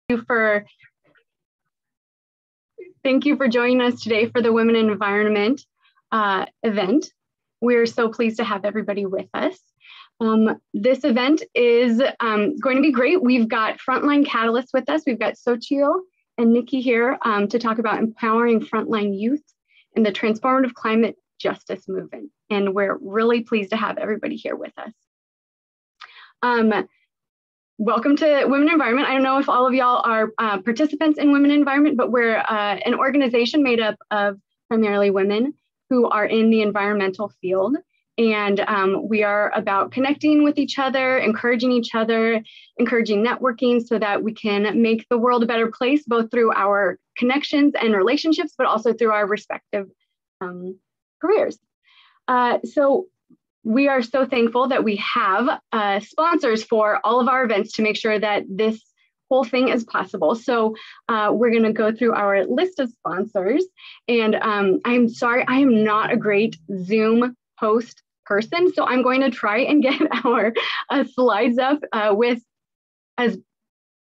Thank you for joining us today for the Women in Environment event. We're so pleased to have everybody with us. This event is going to be great. We've got Frontline Catalysts with us. We've got Xochitl and Nikki here to talk about empowering frontline youth in the transformative climate justice movement. And we're really pleased to have everybody here with us. Welcome to Women in Environment. I don't know if all of y'all are participants in Women in Environment, but we're an organization made up of primarily women who are in the environmental field. And we are about connecting with each other, encouraging networking so that we can make the world a better place, both through our connections and relationships, but also through our respective careers. So we are so thankful that we have sponsors for all of our events to make sure that this whole thing is possible. So we're going to go through our list of sponsors. And I'm sorry, I am not a great Zoom host person. So I'm going to try and get our slides up with as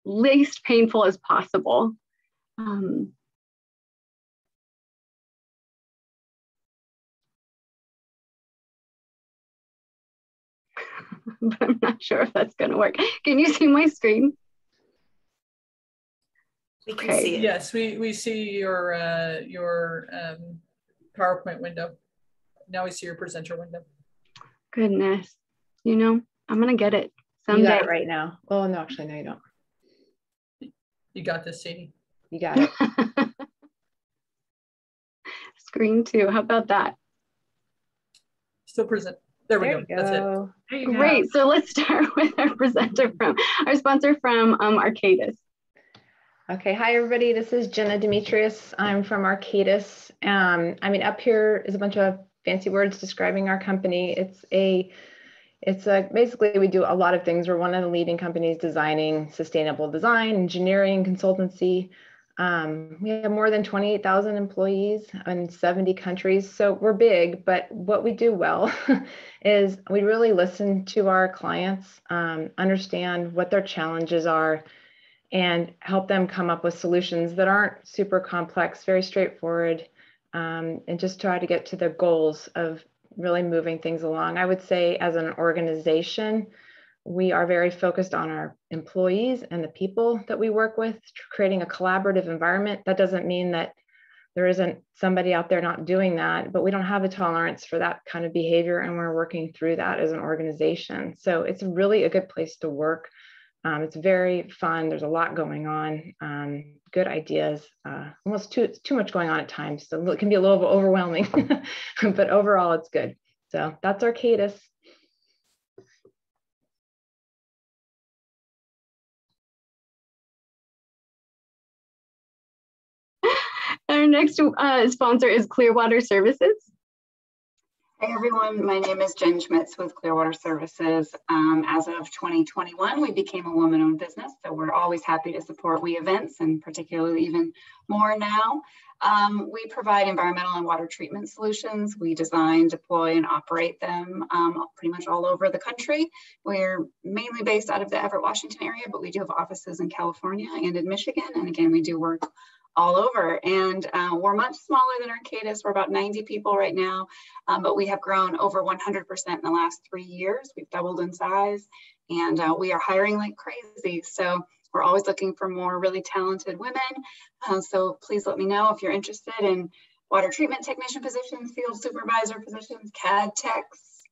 least painful as possible. But I'm not sure if that's going to work. Can you see my screen? We can see it. Yes, we see your PowerPoint window. Now we see your presenter window. Goodness, you know, I'm going to get it someday. You got it right now. Oh, no, actually, no, you don't. You got this, Sadie. You got it. Screen two, how about that? Still present. There we go. That's it. Great. So let's start with our presenter our sponsor from Arcadis. Okay. Hi, everybody. This is Jenna Demetrious. I'm from Arcadis. I mean, up here is a bunch of fancy words describing our company. Basically we do a lot of things. We're one of the leading companies designing sustainable design, engineering, consultancy. We have more than 28,000 employees in 70 countries. So we're big, but what we do well is we really listen to our clients, understand what their challenges are, and help them come up with solutions that aren't super complex, very straightforward, and just try to get to the goals of really moving things along. I would say as an organization, we are very focused on our employees and the people that we work with, creating a collaborative environment. That doesn't mean that there isn't somebody out there not doing that, but we don't have a tolerance for that kind of behavior, and we're working through that as an organization. So it's really a good place to work. It's very fun. There's a lot going on, good ideas, almost too much going on at times. So it can be a little overwhelming, but overall it's good. So that's Arcadis. Our next sponsor is Clearwater Services. Hey everyone, my name is Jen Schmitz with Clearwater Services. As of 2021, we became a woman-owned business, so we're always happy to support WE events, and particularly even more now. We provide environmental and water treatment solutions. We design, deploy, and operate them pretty much all over the country. We're mainly based out of the Everett, Washington area, but we do have offices in California and in Michigan, and again, we do work all over. And we're much smaller than Arcadis. We're about 90 people right now, but we have grown over 100% in the last 3 years. We've doubled in size, and we are hiring like crazy. So we're always looking for more really talented women. So please let me know if you're interested in water treatment technician positions, field supervisor positions, CAD techs,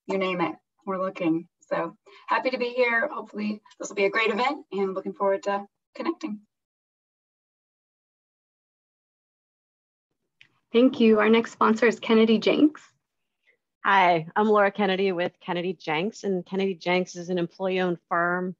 you name it, we're looking. So happy to be here. Hopefully this will be a great event, and looking forward to connecting. Thank you. Our next sponsor is Kennedy Jenks. Hi, I'm Laura Kennedy with Kennedy Jenks, and Kennedy Jenks is an employee-owned firm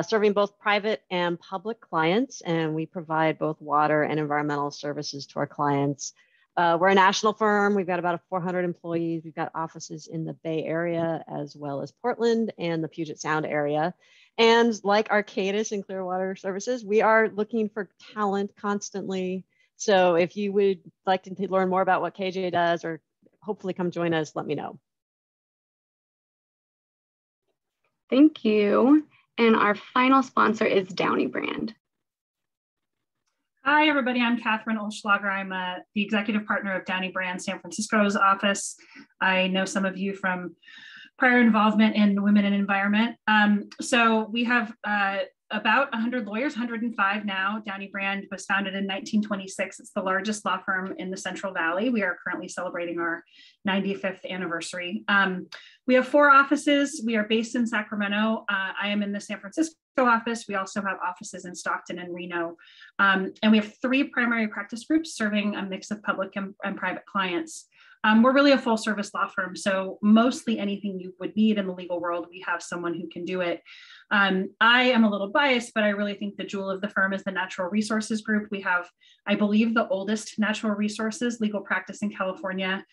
serving both private and public clients, and we provide both water and environmental services to our clients. We're a national firm. We've got about 400 employees. We've got offices in the Bay Area as well as Portland and the Puget Sound area. And like Arcadis and Clearwater Services, we are looking for talent constantly. So if you would like to learn more about what KJ does, or hopefully come join us, let me know. Thank you. And our final sponsor is Downey Brand. Hi, everybody. I'm Catherine Olschlager. I'm the executive partner of Downey Brand San Francisco's office. I know some of you from prior involvement in women and environment. So we have about 100 lawyers, 105 now. Downey Brand was founded in 1926. It's the largest law firm in the Central Valley. We are currently celebrating our 95th anniversary. We have 4 offices. We are based in Sacramento. I am in the San Francisco office. We also have offices in Stockton and Reno. And we have 3 primary practice groups serving a mix of public and private clients. We're really a full service law firm. So mostly anything you would need in the legal world, we have someone who can do it. I am a little biased, but I really think the jewel of the firm is the natural resources group. We have, I believe, the oldest natural resources legal practice in California.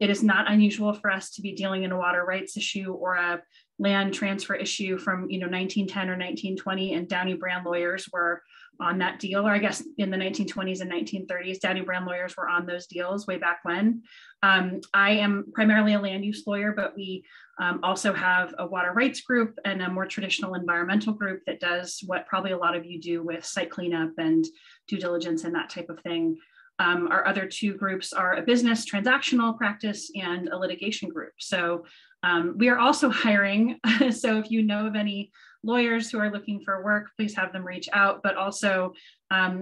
It is not unusual for us to be dealing in a water rights issue or a land transfer issue from 1910 or 1920, and Downey Brand lawyers were on that deal, or I guess in the 1920s and 1930s, Downey Brand lawyers were on those deals way back when. I am primarily a land use lawyer, but we also have a water rights group and a more traditional environmental group that does what probably a lot of you do with site cleanup and due diligence and that type of thing. Our other 2 groups are a business transactional practice and a litigation group. So we are also hiring. So if you know of any lawyers who are looking for work, please have them reach out. But also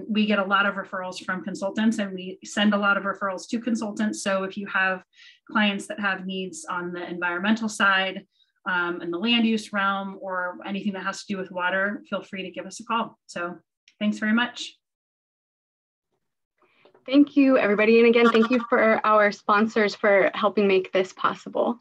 we get a lot of referrals from consultants, and we send a lot of referrals to consultants. So if you have clients that have needs on the environmental side, in the land use realm, or anything that has to do with water, feel free to give us a call. So thanks very much. Thank you, everybody. And again, thank you for our sponsors for helping make this possible.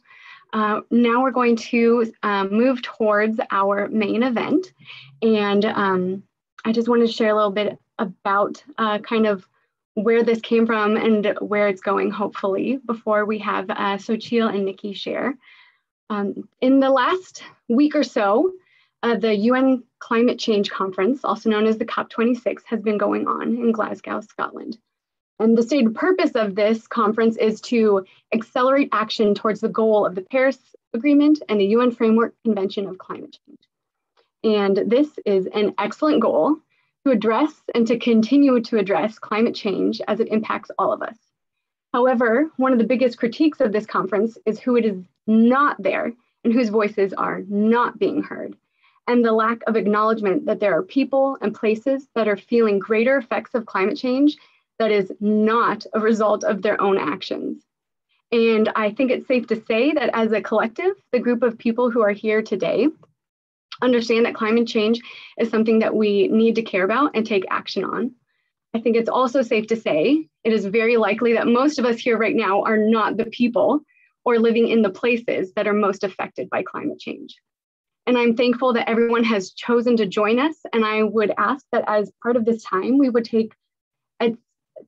Now we're going to move towards our main event. And I just wanted to share a little bit about kind of where this came from and where it's going, hopefully, before we have Xochitl and Nikki share. In the last week or so, the UN Climate Change Conference, also known as the COP26, has been going on in Glasgow, Scotland. And the stated purpose of this conference is to accelerate action towards the goal of the Paris Agreement and the UN Framework Convention of Climate Change. And this is an excellent goal to address and to continue to address climate change as it impacts all of us. However, one of the biggest critiques of this conference is who it is not there and whose voices are not being heard, and the lack of acknowledgement that there are people and places that are feeling greater effects of climate change that is not a result of their own actions. And I think it's safe to say that as a collective, the group of people who are here today understand that climate change is something that we need to care about and take action on. I think it's also safe to say it is very likely that most of us here right now are not the people or living in the places that are most affected by climate change. And I'm thankful that everyone has chosen to join us. And I would ask that as part of this time, we would take at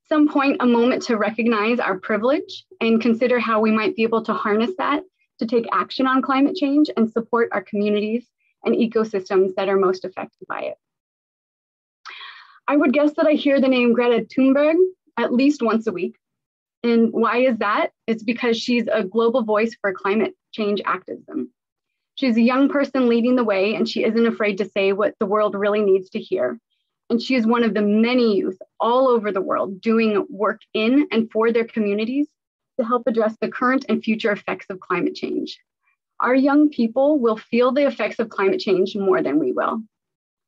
some point a moment to recognize our privilege and consider how we might be able to harness that to take action on climate change and support our communities and ecosystems that are most affected by it. I would guess that I hear the name Greta Tunberg at least once a week. And why is that? It's because she's a global voice for climate change activism. She's a young person leading the way, and she isn't afraid to say what the world really needs to hear. And she is one of the many youth all over the world doing work in and for their communities to help address the current and future effects of climate change. Our young people will feel the effects of climate change more than we will.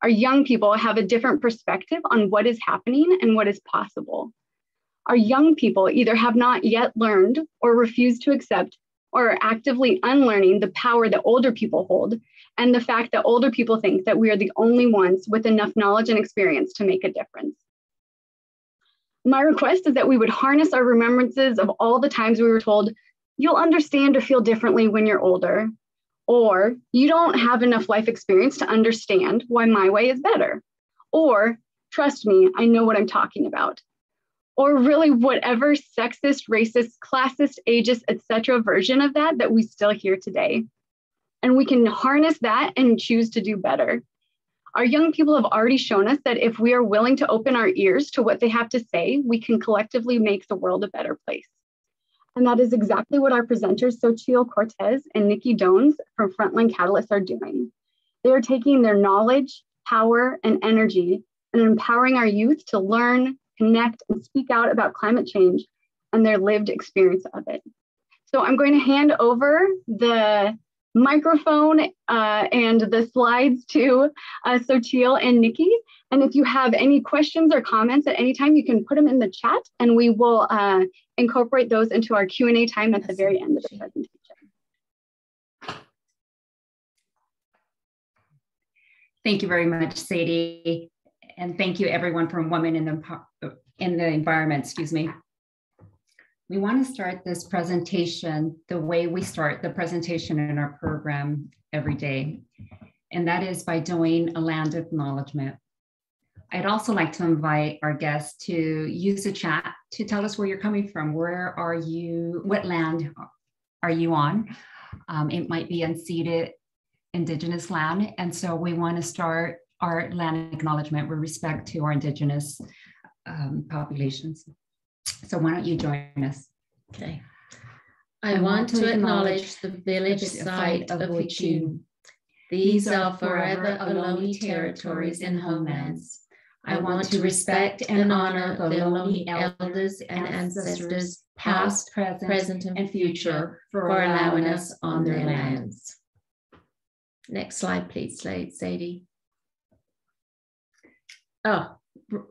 Our young people have a different perspective on what is happening and what is possible. Our young people either have not yet learned or refuse to accept or are actively unlearning the power that older people hold, and the fact that older people think that we are the only ones with enough knowledge and experience to make a difference. My request is that we would harness our remembrances of all the times we were told, you'll understand or feel differently when you're older, or you don't have enough life experience to understand why my way is better, or trust me, I know what I'm talking about, or really whatever sexist, racist, classist, ageist, etc. version of that we still hear today. And we can harness that and choose to do better. Our young people have already shown us that if we are willing to open our ears to what they have to say, we can collectively make the world a better place. And that is exactly what our presenters, Xochitl, Cortez, and Nikki from Frontline Catalysts are doing. They are taking their knowledge, power, and energy and empowering our youth to learn, connect, and speak out about climate change and their lived experience of it. So I'm going to hand over the microphone and the slides to Xochitl and Nikki. And if you have any questions or comments at any time, you can put them in the chat and we will incorporate those into our Q&A time at the very end of the presentation. Thank you very much, Sadie. And thank you everyone from Women in the Environment, excuse me. We want to start this presentation the way we start the presentation in our program every day, and that is by doing a land acknowledgement. I'd also like to invite our guests to use the chat to tell us where you're coming from. Where are you, what land are you on? It might be unceded Indigenous land, and so we want to start our land acknowledgement with respect to our Indigenous populations. So why don't you join us? Okay. I want to acknowledge the village site of Xochitl. These are forever lonely territories and homelands. I want to respect and honor the lonely elders and ancestors, past, present, and future, for allowing us on their lands. Next slide, please, Sadie. Oh,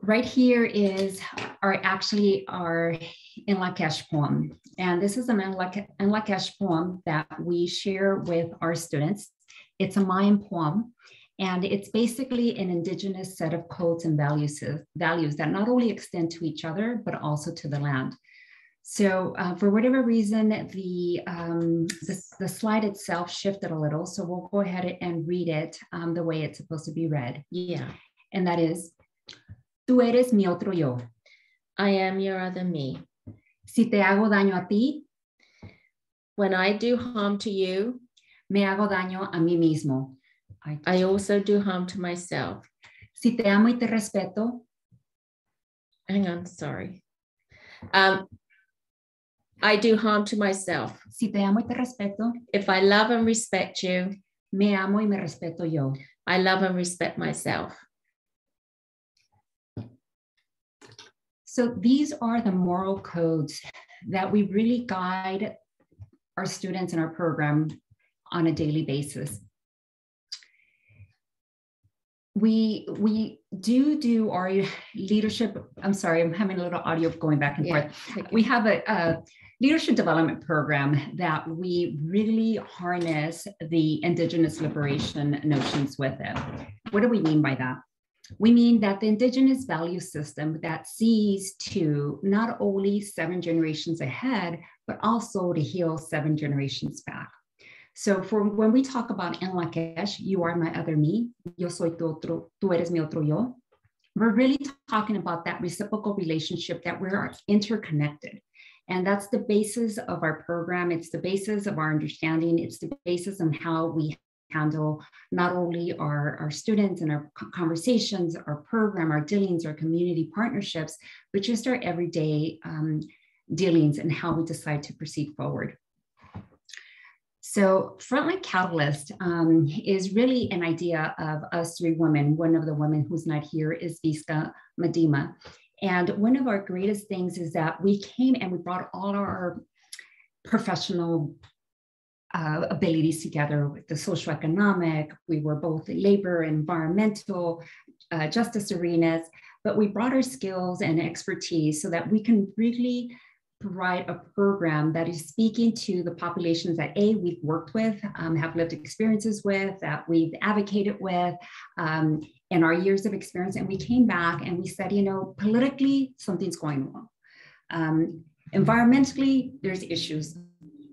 right here is our In Lakesh poem. And this is an In Lakesh poem that we share with our students. It's a Mayan poem, and it's basically an Indigenous set of codes and values that not only extend to each other, but also to the land. So for whatever reason, the slide itself shifted a little. So we'll go ahead and read it the way it's supposed to be read. Yeah. And that is, Tú eres mi otro yo. I am your other me. Si te hago daño a ti, when I do harm to you, me hago daño a mí mismo. I also do harm to myself. Si te amo y te respeto. Hang on, sorry. I do harm to myself. Si te amo y te respeto. If I love and respect you, me amo y me respeto yo. I love and respect myself. So these are the moral codes that we really guide our students in our program on a daily basis. We do our leadership. I'm sorry, I'm having a little audio going back and forth. We have a leadership development program that we really harness the Indigenous liberation notions with it. What do we mean by that? We mean that the Indigenous value system that sees to not only 7 generations ahead, but also to heal 7 generations back. So for when we talk about En Lakesh, you are my other me, yo soy tu otro, tú eres mi otro yo, we're really talking about that reciprocal relationship that we're interconnected. And that's the basis of our program. It's the basis of our understanding. It's the basis on how we handle not only our students and our conversations, our program, our dealings, our community partnerships, but just our everyday dealings and how we decide to proceed forward. So Frontline Catalyst is really an idea of us 3 women. One of the women who's not here is Vizca Madima. And one of our greatest things is that we came and we brought all our professional abilities together with the socioeconomic. We were both labor, environmental, justice arenas, but we brought our skills and expertise so that we can really provide a program that is speaking to the populations that we've worked with, have lived experiences with, that we've advocated with, in our years of experience. And we came back and we said, you know, politically, something's going wrong. Environmentally, there's issues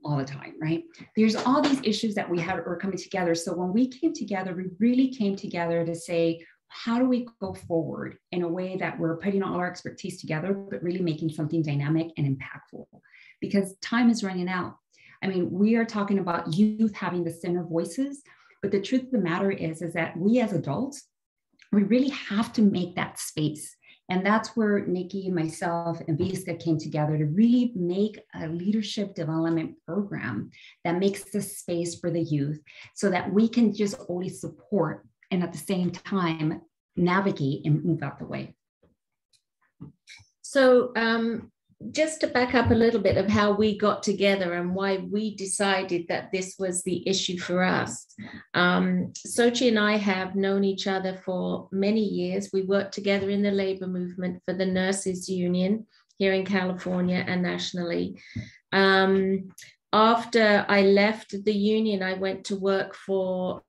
all the time, right? There's all these issues that we are coming together. So when we came together, we really came together to say, how do we go forward in a way that we're putting all our expertise together, but really making something dynamic and impactful? Because time is running out. I mean, we are talking about youth having the center voices, but the truth of the matter is that we as adults, we really have to make that space. And that's where Nikki, myself, and Vizca came together to really make a leadership development program that makes the space for the youth so that we can just only support and at the same time navigate and move out the way. So just to back up a little bit of how we got together and why we decided that this was the issue for us. Xochitl and I have known each other for many years. We worked together in the labor movement for the nurses union here in California and nationally. After I left the union, I went to work for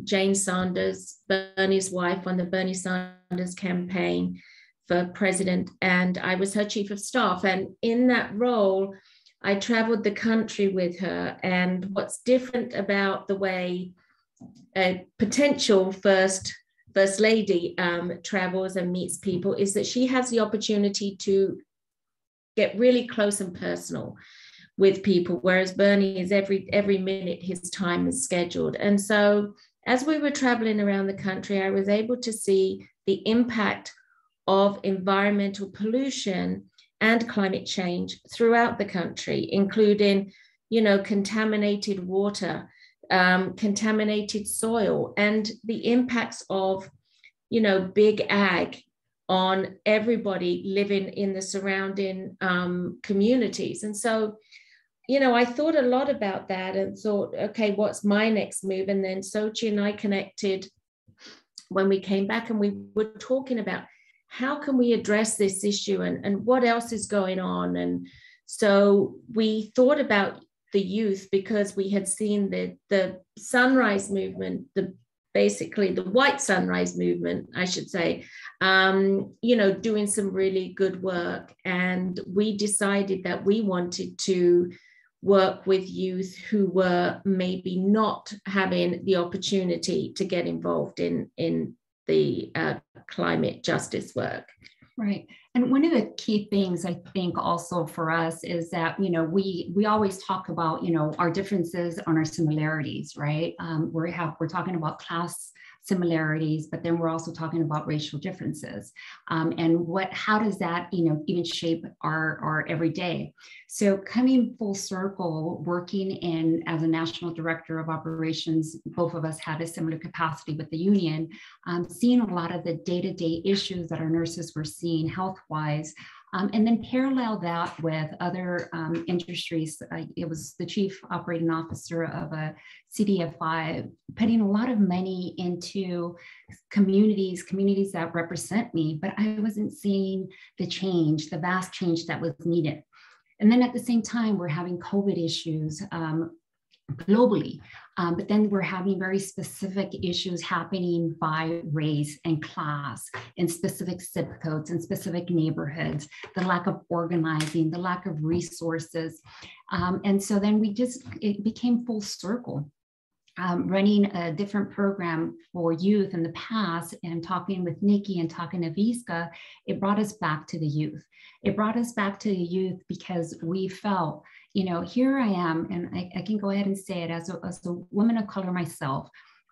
Jane Sanders, Bernie's wife, on the Bernie Sanders campaign for president, and I was her chief of staff. And in that role, I traveled the country with her. And what's different about the way a potential first lady travels and meets people is that she has the opportunity to get really close and personal with people, whereas Bernie is every minute his time is scheduled. And so as we were traveling around the country, I was able to see the impact of environmental pollution and climate change throughout the country, including, contaminated water, contaminated soil, and the impacts of, big ag on everybody living in the surrounding communities. And so, I thought a lot about that and thought, okay, what's my next move? And then Xochitl and I connected when we came back, and we were talking about how can we address this issue and what else is going on? And so we thought about the youth, because we had seen the sunrise movement, basically the white sunrise movement, I should say, doing some really good work. And we decided that we wanted to work with youth who were maybe not having the opportunity to get involved in the climate justice work. Right. And one of the key things I think also for us is that, we always talk about, our differences and our similarities, right? We're talking about class similarities, but then we're also talking about racial differences. And how does that, even shape our everyday? So coming full circle, working as a national director of operations, both of us had a similar capacity with the union, seeing a lot of the day-to-day issues that our nurses were seeing health-wise, and then parallel that with other industries. It was the chief operating officer of a CDFI, putting a lot of money into communities that represent me, but I wasn't seeing the vast change that was needed. And then at the same time, we're having COVID issues globally, but then we're having very specific issues happening by race and class in specific zip codes and specific neighborhoods, the lack of organizing, the lack of resources. And so then it became full circle. Running a different program for youth in the past and talking with Nikki and talking to Visca, it brought us back to the youth. It brought us back to the youth because we felt, here I am, and I can go ahead and say it as a woman of color myself,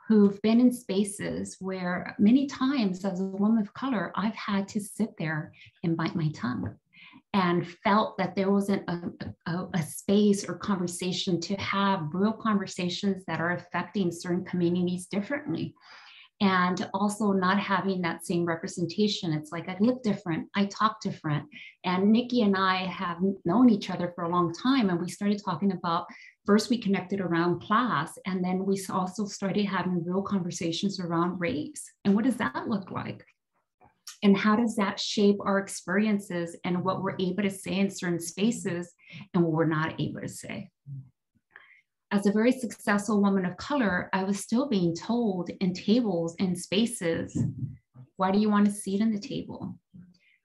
who've been in spaces where many times as a woman of color, I've had to sit there and bite my tongue, and felt that there wasn't a space or conversation to have real conversations that are affecting certain communities differently. And also not having that same representation. It's like I look different, I talk different. And Nikki and I have known each other for a long time. And we started talking about, first we connected around class, and then we also started having real conversations around race. And what does that look like? And how does that shape our experiences and what we're able to say in certain spaces and what we're not able to say? As a very successful woman of color, I was still being told in tables and spaces, why do you want a seat on the table?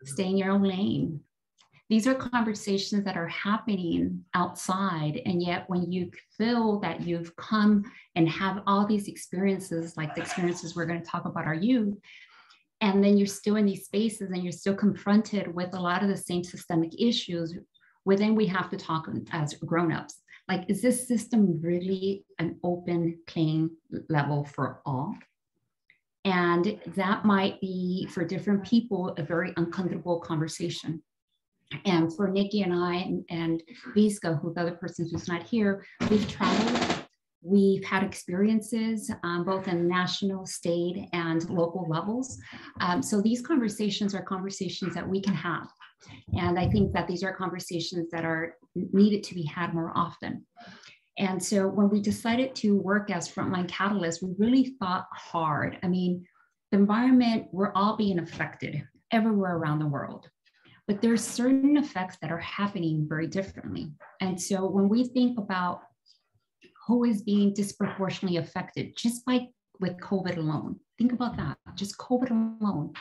Stay in your own lane. These are conversations that are happening outside. And yet when you feel that you've come and have all these experiences, like the experiences we're going to talk about our youth, and then you're still in these spaces and you're still confronted with a lot of the same systemic issues, well, then we have to talk as grown-ups. Like, is this system really an open playing level for all? And that might be, for different people, a very uncomfortable conversation. And for Nikki and I and Visca, who the other person who's not here, we've traveled We've had experiences both in national, state, and local levels. So these conversations are conversations that we can have. And I think that these are conversations that are needed to be had more often. And so when we decided to work as Frontline Catalysts, we really thought hard. I mean, the environment, we're all being affected everywhere around the world. But there's certain effects that are happening very differently. And so when we think about who is being disproportionately affected just with COVID alone, think about that, just COVID alone.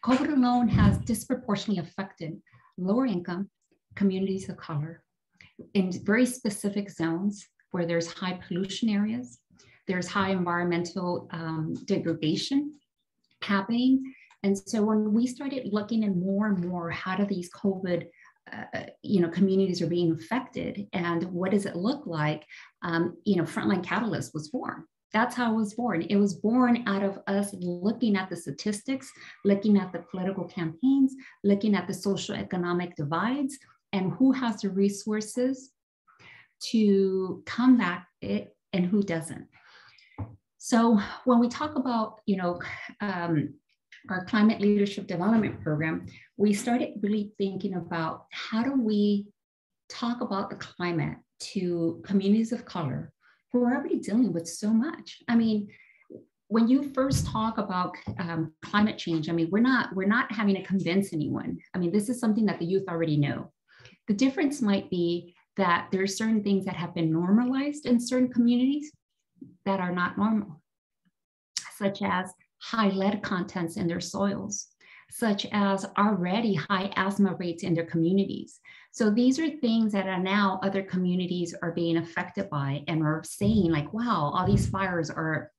COVID alone has disproportionately affected lower income communities of color in very specific zones where there's high pollution areas, there's high environmental degradation happening. And so when we started looking at more and more, how do these COVID communities are being affected and what does it look like? Frontline Catalyst was born. That's how it was born. It was born out of us looking at the statistics, looking at the political campaigns, looking at the social economic divides and who has the resources to combat it and who doesn't. So when we talk about, our climate leadership development program, we started really thinking about how do we talk about the climate to communities of color who are already dealing with so much. I mean, when you first talk about climate change, I mean, we're not having to convince anyone. I mean, this is something that the youth already know. The difference might be that there are certain things that have been normalized in certain communities that are not normal, such as high lead contents in their soils, such as already high asthma rates in their communities. So these are things that are now other communities are being affected by and are saying like, wow, all these fires are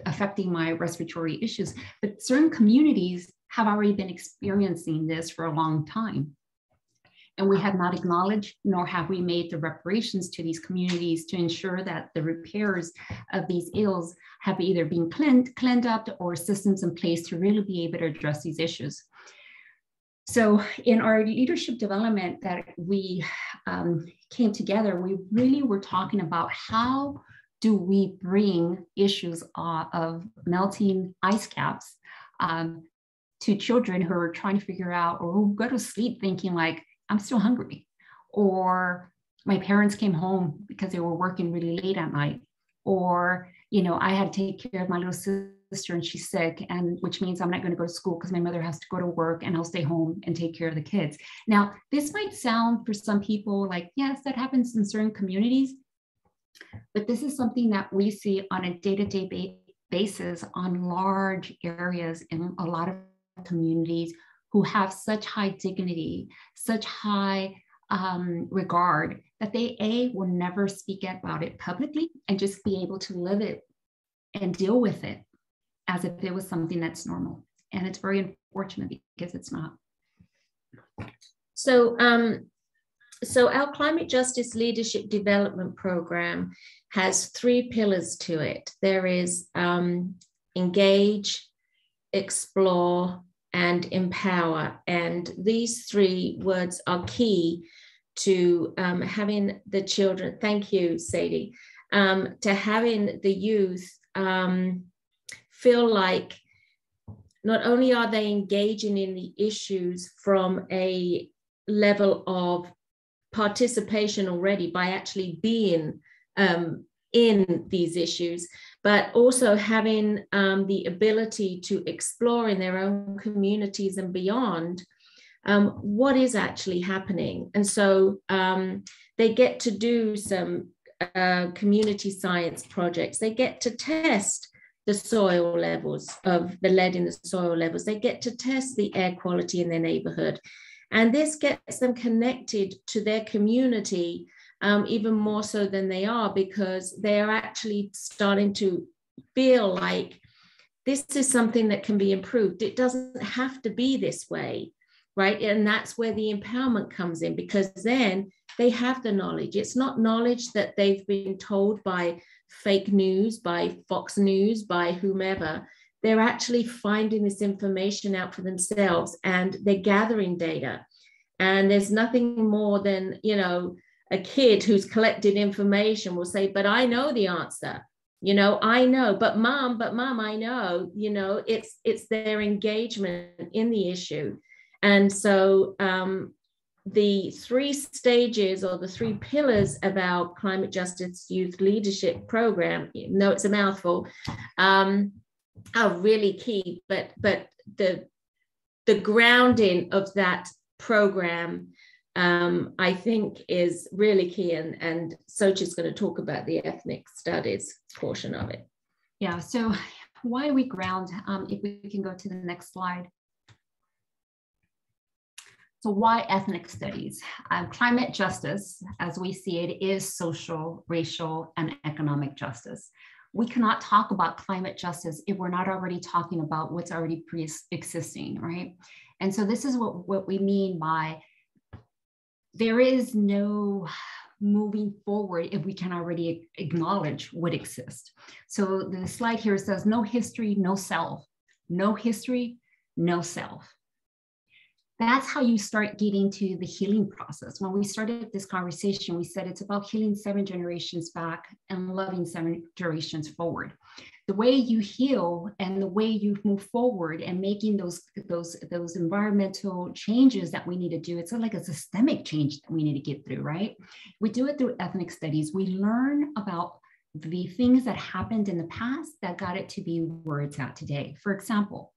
affecting my respiratory issues. But certain communities have already been experiencing this for a long time. And we have not acknowledged, nor have we made the reparations to these communities to ensure that the repairs of these ills have either been cleaned up or systems in place to really be able to address these issues. So in our leadership development that we came together, we really were talking about how do we bring issues of melting ice caps to children who are trying to figure out or who go to sleep thinking like, I'm still hungry, or my parents came home because they were working really late at night, or, I had to take care of my little sister and she's sick, and which means I'm not going to go to school because my mother has to go to work and I'll stay home and take care of the kids. Now, this might sound for some people like, yes, that happens in certain communities, but this is something that we see on a day-to-day basis on large areas in a lot of communities who have such high dignity, such high regard that they will never speak about it publicly and just be able to live it and deal with it as if it was something that's normal. And it's very unfortunate because it's not. So, so our climate justice leadership development program has 3 pillars to it. There is engage, explore, and empower. And these 3 words are key to having the children, thank you, Sadie, to having the youth feel like not only are they engaging in the issues from a level of participation already by actually being in these issues, but also having the ability to explore in their own communities and beyond what is actually happening. And so they get to do some community science projects. They get to test the soil levels of the lead in the soil levels. They get to test the air quality in their neighborhood. And this gets them connected to their community even more so than they are, because they are actually starting to feel like this is something that can be improved. It doesn't have to be this way, right? And that's where the empowerment comes in, because then they have the knowledge. It's not knowledge that they've been told by fake news, by Fox News, by whomever. They're actually finding this information out for themselves, and they're gathering data. And there's nothing more than, a kid who's collected information will say, but I know the answer. You know, I know, but mom, I know, you know, it's their engagement in the issue. And so the 3 stages or the 3 pillars of our Climate Justice Youth Leadership Program, you know, it's a mouthful, are really key, but the grounding of that program, I think, is really key, and Xochitl going to talk about the ethnic studies portion of it. Yeah, so why we ground, if we can go to the next slide. So why ethnic studies? Climate justice, as we see it, is social, racial, and economic justice. We cannot talk about climate justice if we're not already talking about what's already pre-existing, right? And so this is what we mean by there is no moving forward if we can already acknowledge what exists. So the slide here says no history, no self. No history, no self. That's how you start getting to the healing process. When we started this conversation, we said it's about healing 7 generations back and loving 7 generations forward. The way you heal and the way you move forward and making those environmental changes that we need to do, it's sort of like a systemic change that we need to get through, right? We do it through ethnic studies. We learn about the things that happened in the past that got it to be where it's at today. For example,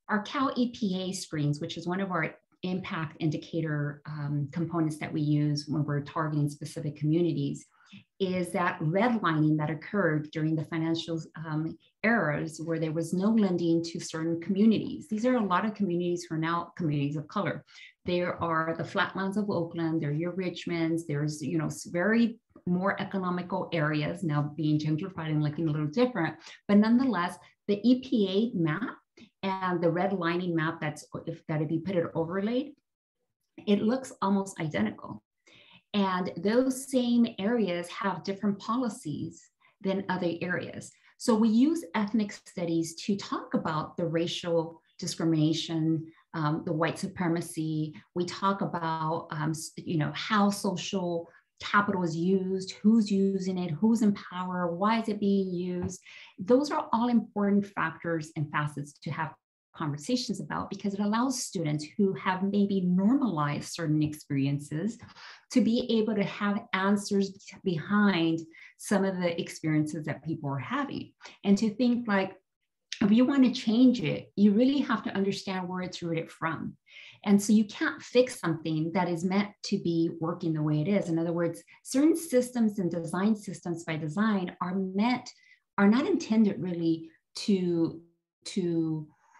our Cal EPA screens, which is one of our impact indicator components that we use when we're targeting specific communities, is that redlining that occurred during the financial eras where there was no lending to certain communities. These are a lot of communities who are now communities of color. There are the flatlands of Oakland, there are your Richmonds, there's, you know, very more economical areas now being gentrified and looking a little different, but nonetheless, the EPA map and the red lining map if you put it overlaid, it looks almost identical. And those same areas have different policies than other areas. So we use ethnic studies to talk about the racial discrimination, the white supremacy. We talk about you know, how social capital is used, who's using it, who's in power, why is it being used. Those are all important factors and facets to have conversations about, because it allows students who have maybe normalized certain experiences to be able to have answers behind some of the experiences that people are having, and to think like, if you want to change it, you really have to understand where it's rooted from. And so you can't fix something that is meant to be working the way it is. In other words, certain systems and design systems by design are not intended really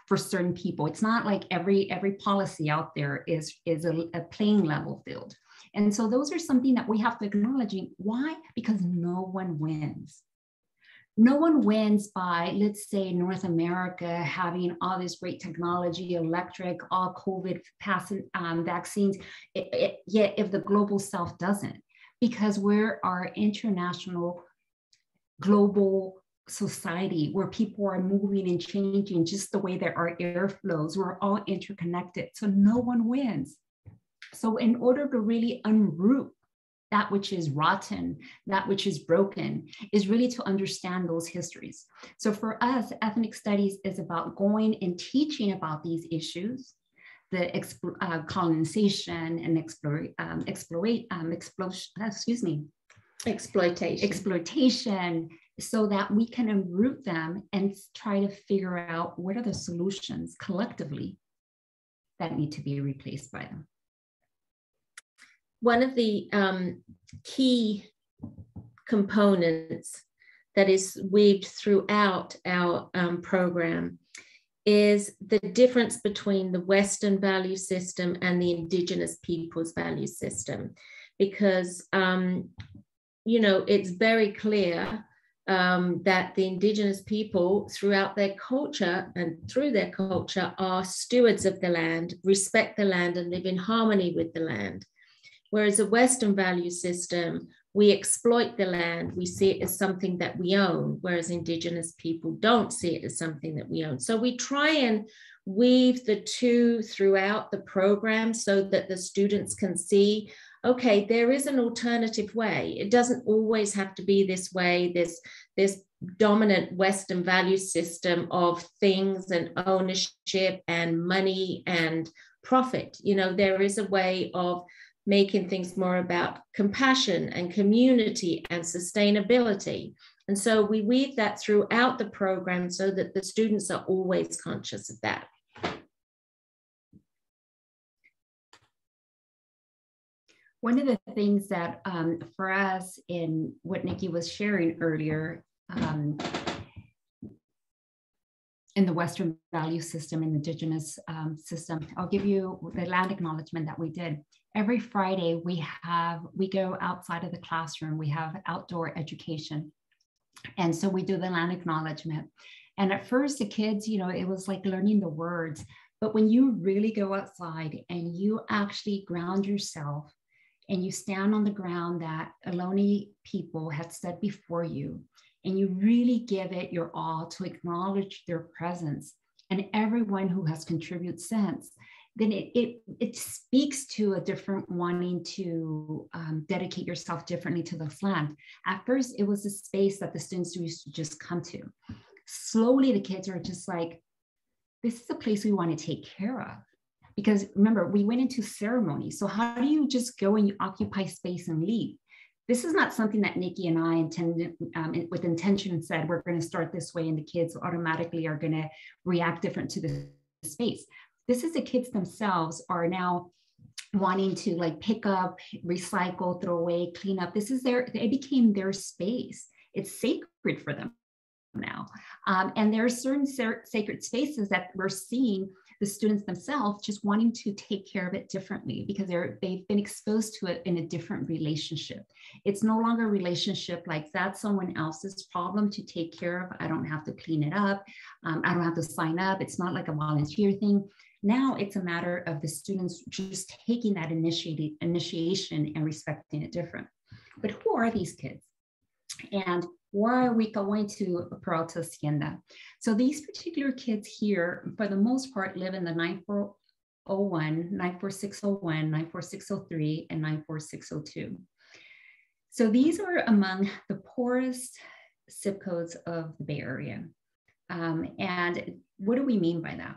for certain people. It's not like every policy out there is a playing level field. And so those are something that we have to acknowledge. Why? Because no one wins. No one wins by, let's say, North America having all this great technology, electric, all COVID vaccines, yet if the global South doesn't, because we're our international global society where people are moving and changing just the way that our air flows. We're all interconnected, so no one wins. So in order to really unroot that which is rotten, that which is broken, is really to understand those histories. So for us, ethnic studies is about going and teaching about these issues, the colonization and exploitation, so that we can unroot them and try to figure out what are the solutions collectively that need to be replaced by them. One of the key components that is weaved throughout our program is the difference between the Western value system and the Indigenous people's value system. Because, you know, it's very clear that the Indigenous people throughout their culture and through their culture are stewards of the land, respect the land, and live in harmony with the land. Whereas a Western value system, we exploit the land, we see it as something that we own, whereas Indigenous people don't see it as something that we own. So we try and weave the two throughout the program so that the students can see okay, there is an alternative way. It doesn't always have to be this way, this dominant Western value system of things and ownership and money and profit. You know, there is a way of making things more about compassion and community and sustainability. And so we weave that throughout the program so that the students are always conscious of that. One of the things that for us, in what Nikki was sharing earlier, in the Western value system, in the Indigenous system, I'll give you the land acknowledgement that we did. Every Friday, we go outside of the classroom, we have outdoor education. And so we do the land acknowledgement. And at first the kids, you know, it was like learning the words, but when you really go outside and you actually ground yourself and you stand on the ground that Ohlone people had set before you, and you really give it your all to acknowledge their presence and everyone who has contributed since, then it speaks to a different wanting to dedicate yourself differently to this land. At first, it was a space that the students used to just come to. Slowly, the kids are just like, this is a place we want to take care of. Because remember, we went into ceremony. So how do you just go and you occupy space and leave? This is not something that Nikki and I intended with intention said, we're going to start this way and the kids automatically are going to react different to the space. This is the kids themselves are now wanting to like pick up, recycle, throw away, clean up. This is it became their space. It's sacred for them now. And there are certain sacred spaces that we're seeing the students themselves just wanting to take care of it differently because they've been exposed to it in a different relationship. It's no longer a relationship like that's someone else's problem to take care of. I don't have to clean it up. I don't have to sign up. It's not like a volunteer thing. Now it's a matter of the students just taking that initiation and respecting it different. But who are these kids? And why are we going to Peralta Hacienda? So these particular kids here, for the most part, live in the 9401, 94601, 94603, and 94602. So these are among the poorest zip codes of the Bay Area. And what do we mean by that?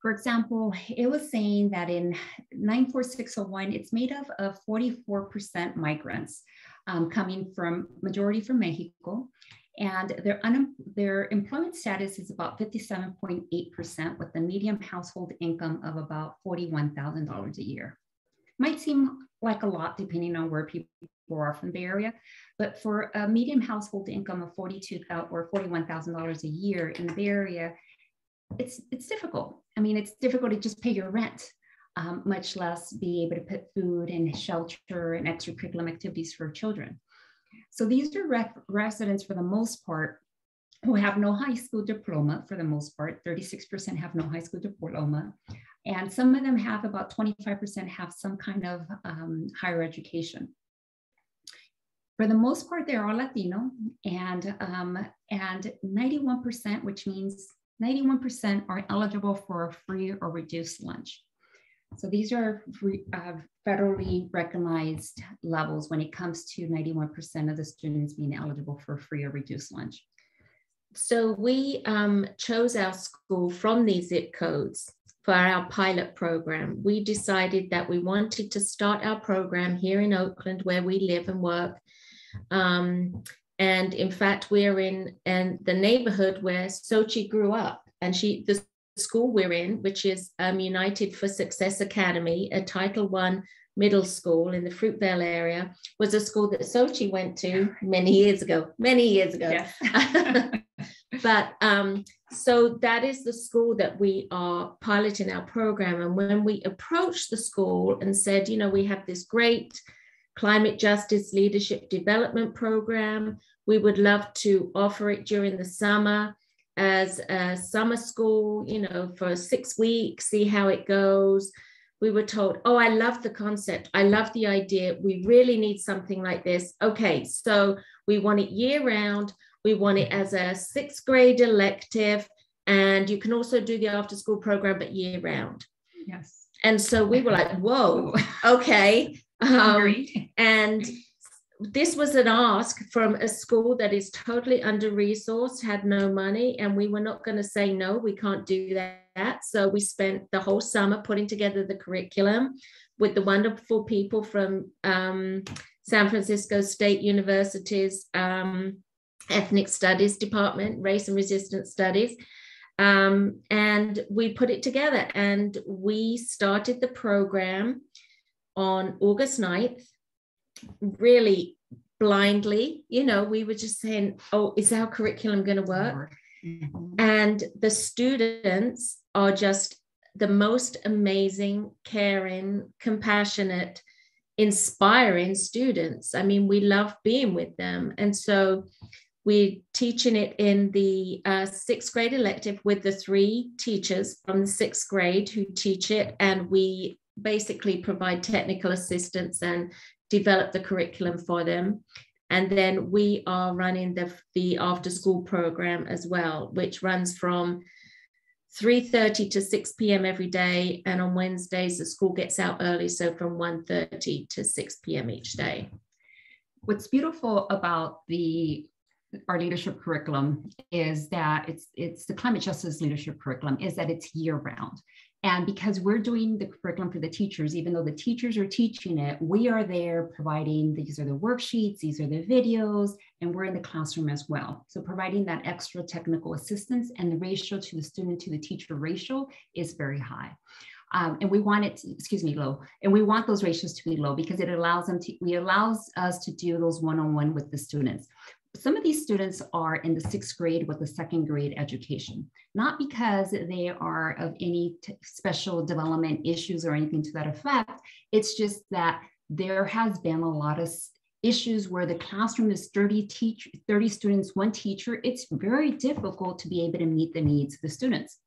For example, it was saying that in 94601, it's made up of 44% migrants coming from majority from Mexico. And their employment status is about 57.8% with a median household income of about $41,000 a year. Might seem like a lot depending on where people are from the area, but for a median household income of $42,000 or $41,000 a year in the Bay Area, it's difficult. I mean, it's difficult to just pay your rent, much less be able to put food and shelter and extracurricular activities for children. So these are residents for the most part who have no high school diploma for the most part. 36% have no high school diploma. And some of them have about 25% have some kind of higher education. For the most part, they're all Latino and 91%, which means 91% are eligible for a free or reduced lunch. So these are federally recognized levels when it comes to 91% of the students being eligible for free or reduced lunch. So we chose our school from these zip codes for our pilot program. We decided that we wanted to start our program here in Oakland, where we live and work. And in fact, we're in the neighborhood where Xochitl grew up. And the school we're in, which is United for Success Academy, a Title I middle school in the Fruitvale area, was a school that Xochitl went to many years ago. Yes. But so that is the school that we are piloting our program. And when we approached the school and said, you know, we have this great climate justice leadership development program, we would love to offer it during the summer as a summer school, you know, for 6 weeks, see how it goes. We were told, oh, I love the concept. I love the idea. We really need something like this. Okay, so we want it year round. We want it as a 6th grade elective. And you can also do the after school program, but year round. Yes. And so we were like, whoa, okay. And this was an ask from a school that is totally under-resourced, had no money, and we were not going to say, no, we can't do that. So we spent the whole summer putting together the curriculum with the wonderful people from San Francisco State University's Ethnic Studies Department, Race and Resistance Studies. And we put it together, and we started the program on August 9th, really blindly. We were just saying, oh, is our curriculum going to work? Mm-hmm. And the students are just the most amazing, caring, compassionate, inspiring students. I mean, we love being with them. And so we're teaching it in the 6th grade elective with the 3 teachers from the 6th grade who teach it. And we basically provide technical assistance and develop the curriculum for them. And then we are running the after school program as well, which runs from 3:30 to 6 p.m. every day. And on Wednesdays, the school gets out early. So from 1:30 to 6 p.m. each day. What's beautiful about our leadership curriculum is that it's the climate justice leadership curriculum, is that it's year round. And because we're doing the curriculum for the teachers, even though the teachers are teaching it, we are there providing, these are the worksheets, these are the videos, and we're in the classroom as well. So providing that extra technical assistance, and the ratio to the student to the teacher ratio is very high. And we want it to, low. And we want those ratios to be low because it allows us to do those one-on-one with the students. Some of these students are in the 6th grade with the 2nd grade education, not because they are of any special development issues or anything to that effect. It's just that there has been a lot of issues where the classroom is 30 students, 1 teacher. It's very difficult to be able to meet the needs of the students.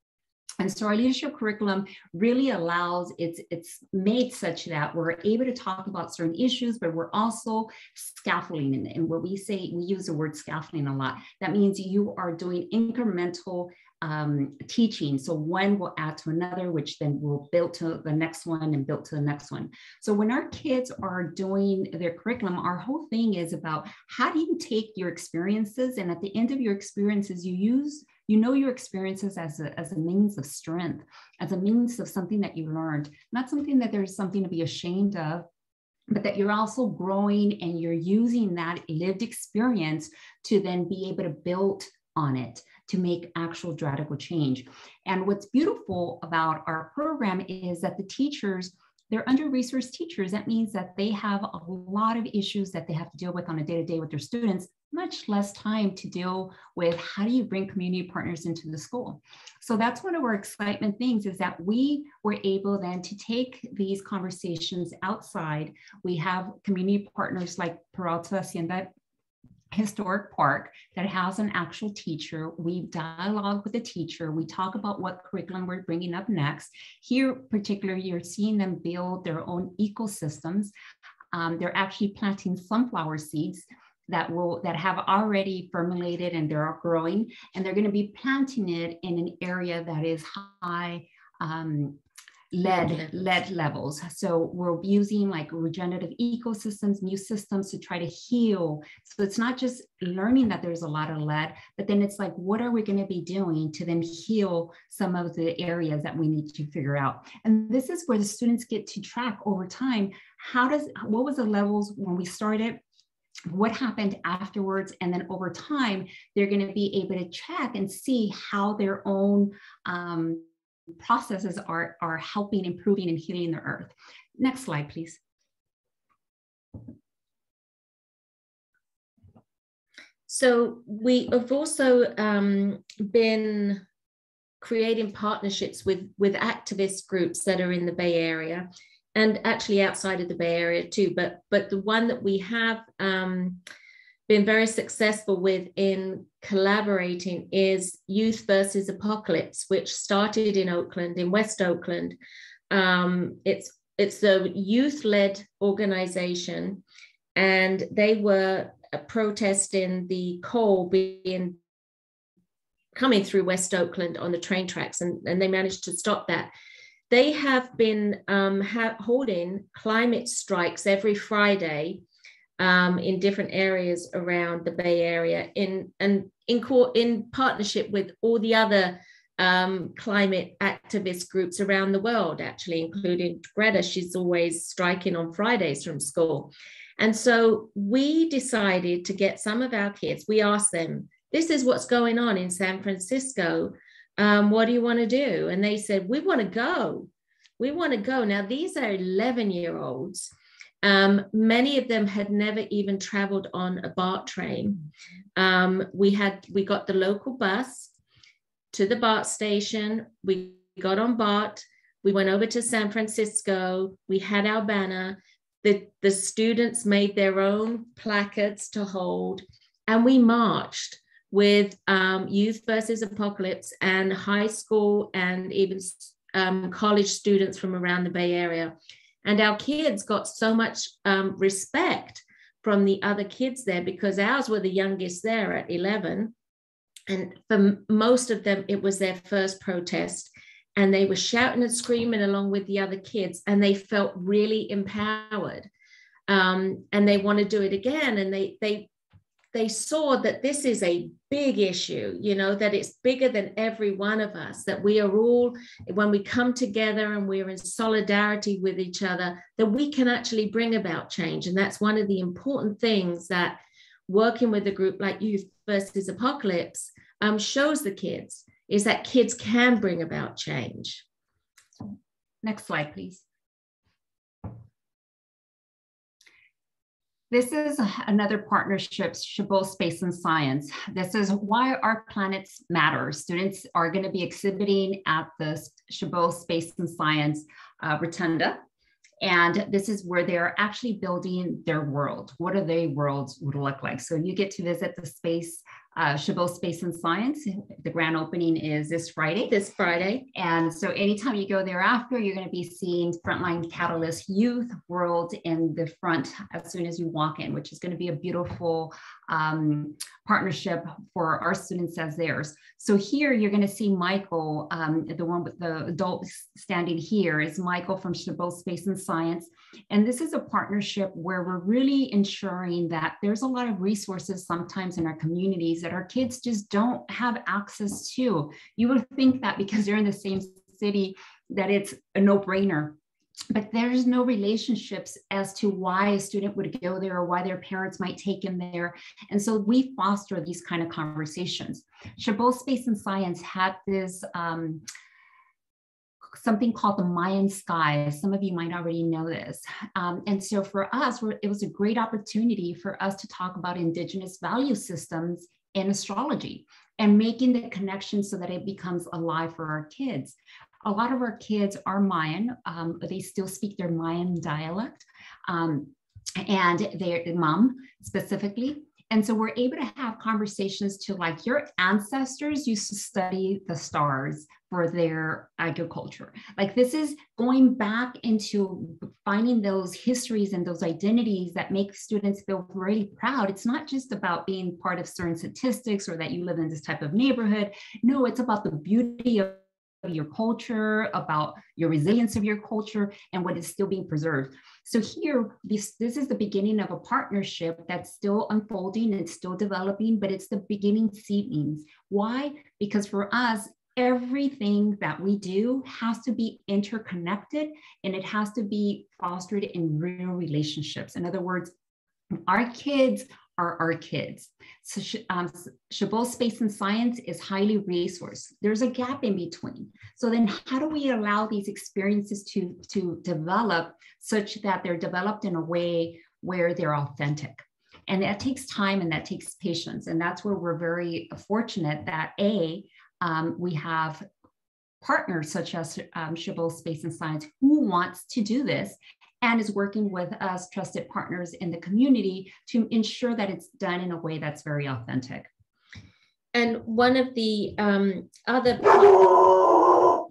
And so our leadership curriculum really allows, it's made such that we're able to talk about certain issues, but we're also scaffolding in it. And where we use the word scaffolding a lot, that means you are doing incremental teaching. So one will add to another, which then will build to the next one and build to the next one. So when our kids are doing their curriculum, our whole thing is about how do you take your experiences, and at the end of your experiences, you know your experiences as a means of strength, as a means of something that you learned, not something that there's something to be ashamed of, but that you're also growing and you're using that lived experience to then be able to build on it, to make actual radical change. And what's beautiful about our program is that the teachers, they're under-resourced teachers. That means that they have a lot of issues that they have to deal with on a day-to-day with their students, much less time to deal with how do you bring community partners into the school. So that's one of our excitement things, is that we were able then to take these conversations outside. We have community partners like Peralta Hacienda Historic Park that has an actual teacher. We dialogue with the teacher. We talk about what curriculum we're bringing up next. Here, particularly, you're seeing them build their own ecosystems. They're actually planting sunflower seeds that have already fermented and they're growing, and they're going to be planting it in an area that is high lead levels. So we're using like regenerative ecosystems, new systems to try to heal. So it's not just learning that there's a lot of lead, but then it's like, what are we going to be doing to then heal some of the areas that we need to figure out? And this is where the students get to track over time. What was the levels when we started? What happened afterwards? And then over time, they're going to be able to check and see how their own processes are helping, improving, and healing the earth. Next slide, please. So we have also been creating partnerships with activist groups that are in the Bay Area, and actually outside of the Bay Area too. But the one that we have been very successful with in collaborating is Youth versus Apocalypse, which started in Oakland, in West Oakland. It's a youth-led organization, and they were protesting the coal coming through West Oakland on the train tracks, and they managed to stop that. they have been holding climate strikes every Friday in different areas around the Bay Area in partnership with all the other climate activist groups around the world, actually, including Greta. She's always striking on Fridays from school. And so we decided to get some of our kids, we asked them, this is what's going on in San Francisco. What do you want to do? And they said, we want to go. We want to go. Now, these are 11-year-olds. Many of them had never even traveled on a BART train. We got the local bus to the BART station. We got on BART. We went over to San Francisco. We had our banner. The students made their own placards to hold, and we marched with Youth versus Apocalypse and high school and even college students from around the Bay Area. And our kids got so much respect from the other kids there, because ours were the youngest there at 11. And for most of them, it was their first protest. And they were shouting and screaming along with the other kids, and they felt really empowered. And they want to do it again. And they saw that this is a big issue, you know, that it's bigger than every one of us, that we are all, when we come together and we're in solidarity with each other, that we can actually bring about change. And that's one of the important things that working with a group like Youth versus Apocalypse shows the kids, is that kids can bring about change. Next slide, please. This is another partnership, Chabot Space and Science. This is why our planets matter. Students are going to be exhibiting at the Chabot Space and Science Rotunda. And this is where they're actually building their world. What are their worlds would look like? So you get to visit the space, Chabot Space and Science. The grand opening is this Friday. And so anytime you go thereafter, you're going to be seeing Frontline Catalyst Youth World in the front as soon as you walk in, which is going to be a beautiful partnership for our students as theirs. So here you're going to see Michael, the one with the adult standing here is Michael from Chabot Space and Science. And this is a partnership where we're really ensuring that there's a lot of resources sometimes in our communities that our kids just don't have access to. You would think that because they're in the same city that it's a no-brainer. But there's no relationships as to why a student would go there or why their parents might take them there. And so we foster these kind of conversations. Chabot Space and Science had this something called the Mayan Sky. Some of you might already know this. And so for us, it was a great opportunity for us to talk about indigenous value systems in astrology and making the connection so that it becomes alive for our kids. A lot of our kids are Mayan, but they still speak their Mayan dialect and their mom specifically. And so we're able to have conversations to like your ancestors used to study the stars for their agriculture. Like this is going back into finding those histories and those identities that make students feel really proud. It's not just about being part of certain statistics or that you live in this type of neighborhood. No, it's about the beauty of your culture, about your resilience of your culture and what is still being preserved. So here, this is the beginning of a partnership that's still unfolding, it's still developing, but it's the beginning seedlings. Why? Because for us, everything that we do has to be interconnected and it has to be fostered in real relationships. In other words, our kids are our kids. So Chabot Space and Science is highly resourced. There's a gap in between. So then how do we allow these experiences to develop such that they're developed in a way where they're authentic? And that takes time and that takes patience. And that's where we're very fortunate that we have partners such as Chabot Space and Science who wants to do this and is working with us trusted partners in the community to ensure that it's done in a way that's very authentic. And one of the other,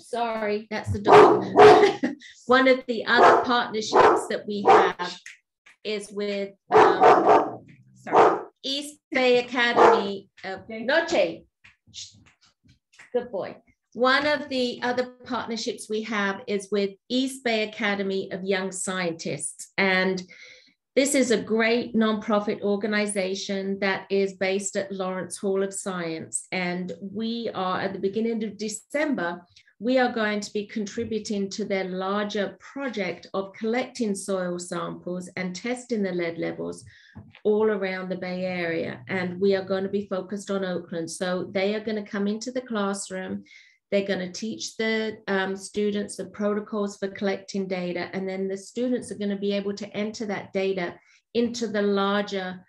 sorry, that's the dog. One of the other partnerships that we have is with East Bay Academy of Noche. Good boy. One of the other partnerships we have is with East Bay Academy of Young Scientists. And this is a great nonprofit organization that is based at Lawrence Hall of Science. And we are, at the beginning of December, we are going to be contributing to their larger project of collecting soil samples and testing the lead levels all around the Bay Area. And we are going to be focused on Oakland. So they are going to come into the classroom. They're going to teach the students the protocols for collecting data. And then the students are going to be able to enter that data into the larger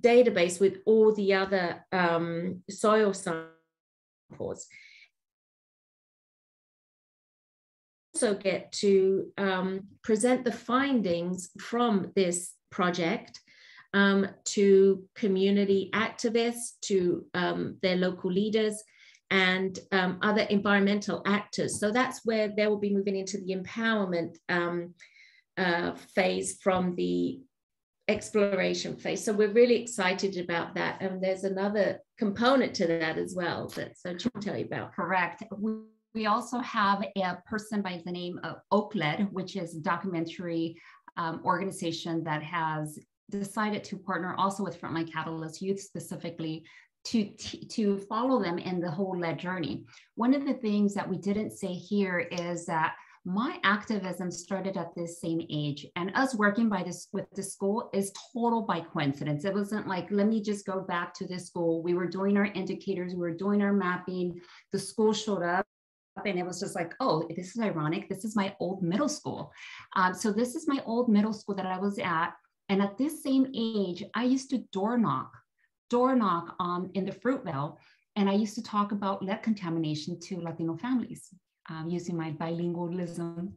database with all the other soil samples. Also get to present the findings from this project to community activists, to their local leaders, and other environmental actors. So that's where they will be moving into the empowerment phase from the exploration phase. So we're really excited about that. And there's another component to that as well that Xochitl will tell you about. Correct. We also have a person by the name of Oakland, which is a documentary organization that has decided to partner also with Frontline Catalyst youth specifically to follow them in the whole lead journey. One of the things that we didn't say here is that my activism started at this same age, and us working with the school is total by coincidence. It wasn't like, let me just go back to this school. We were doing our indicators, we were doing our mapping, the school showed up, and it was just like, oh, this is ironic. This is my old middle school. So this is my old middle school that I was at. And at this same age, I used to door knock in the Fruitvale. And I used to talk about lead contamination to Latino families using my bilingualism.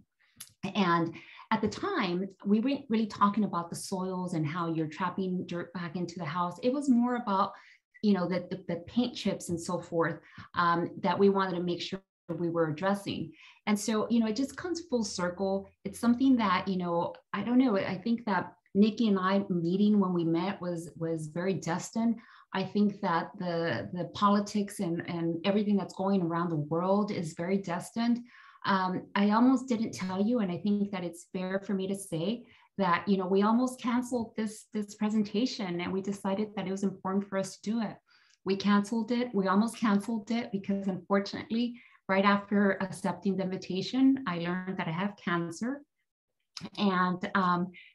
And at the time, we weren't really talking about the soils and how you're trapping dirt back into the house. It was more about, you know, the paint chips and so forth that we wanted to make sure we were addressing. And so, you know, it just comes full circle. It's something that, you know, I don't know, I think that Nikki and I meeting when we met was very destined. I think that the politics and everything that's going around the world is very destined. I almost didn't tell you, and I think that it's fair for me to say that, you know, we almost canceled this presentation, and we decided that it was important for us to do it. We canceled it. We almost canceled it because, unfortunately, right after accepting the invitation, I learned that I have cancer. And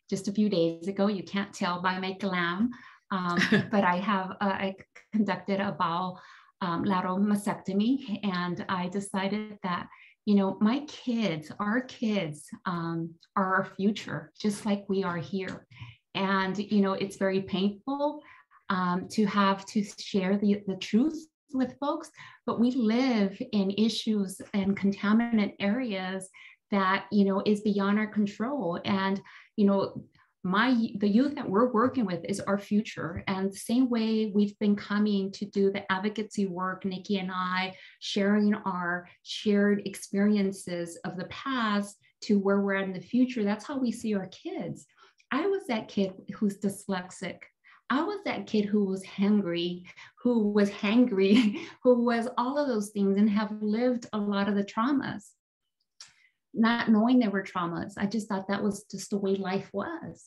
just a few days ago, you can't tell by my glam, but I conducted a bowel lateral mastectomy, and I decided that, you know, my kids, our kids are our future, just like we are here. And, you know, it's very painful to have to share the truth with folks, but we live in issues and contaminant areas that, you know, is beyond our control. And, you know, the youth that we're working with is our future. And the same way we've been coming to do the advocacy work, Nikki and I, sharing our shared experiences of the past to where we're at in the future, that's how we see our kids. I was that kid who's dyslexic. I was that kid who was hungry, who was hangry, who was all of those things, and have lived a lot of the traumas. Not knowing there were traumas, I just thought that was just the way life was.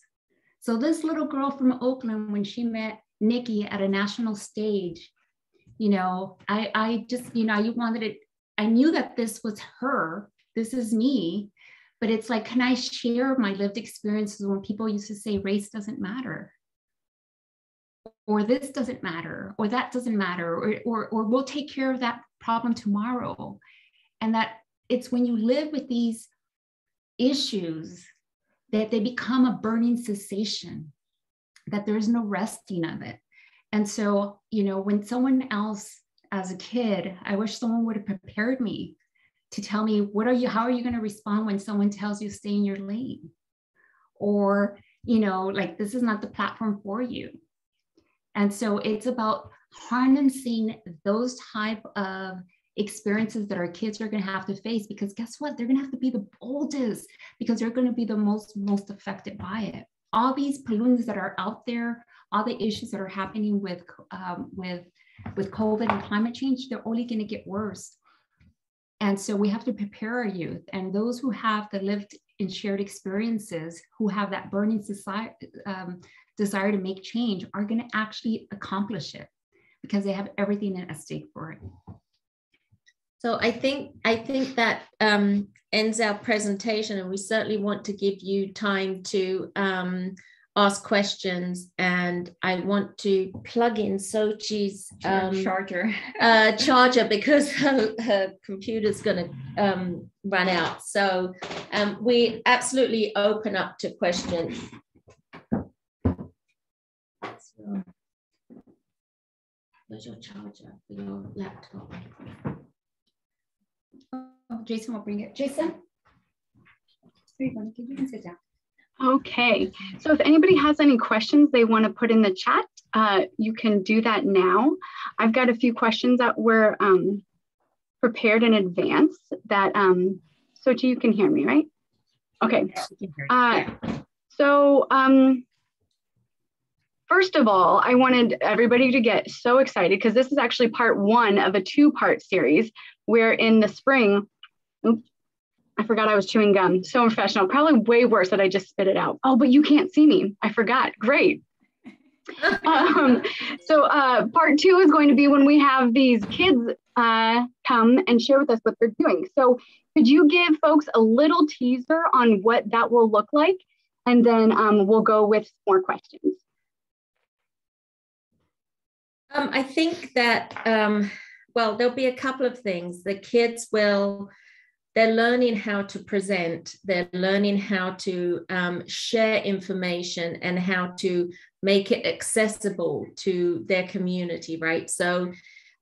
So this little girl from Oakland, when she met Nikki at a national stage, you know, I just, you know, I knew that this was her, this is me, but it's like, can I share my lived experiences when people used to say race doesn't matter? Or this doesn't matter, or that doesn't matter, or we'll take care of that problem tomorrow. And that it's when you live with these issues that they become a burning cessation, that there's no resting of it. And so, you know, when someone else, as a kid, I wish someone would have prepared me to tell me, how are you going to respond when someone tells you stay in your lane? Or, you know, like, this is not the platform for you. And so it's about harnessing those type of experiences that our kids are going to have to face, because guess what? They're going to have to be the boldest, because they're going to be the most affected by it. All these pollutants that are out there, all the issues that are happening with with COVID and climate change, they're only going to get worse. And so we have to prepare our youth, and those who have the lived and shared experiences, who have that burning desire to make change, are going to actually accomplish it because they have everything at stake for it. So I think that ends our presentation, and we certainly want to give you time to ask questions. And I want to plug in Xochitl's charger because her computer's going to run out. So we absolutely open up to questions. So, where's your charger for your laptop? Oh, Jason will bring it. Jason? You can sit down. Okay, so if anybody has any questions they want to put in the chat, you can do that now. I've got a few questions that were prepared in advance that, Xochitl, you can hear me, right? Okay. So first of all, I wanted everybody to get so excited because this is actually part one of a two-part series where in the spring, oops, I forgot I was chewing gum. So professional, probably way worse that I just spit it out. Oh, but you can't see me. I forgot. Great. So part two is going to be when we have these kids come and share with us what they're doing. So could you give folks a little teaser on what that will look like? And then we'll go with more questions. I think that, well, there'll be a couple of things. The kids they're learning how to present, they're learning how to share information and how to make it accessible to their community, right? So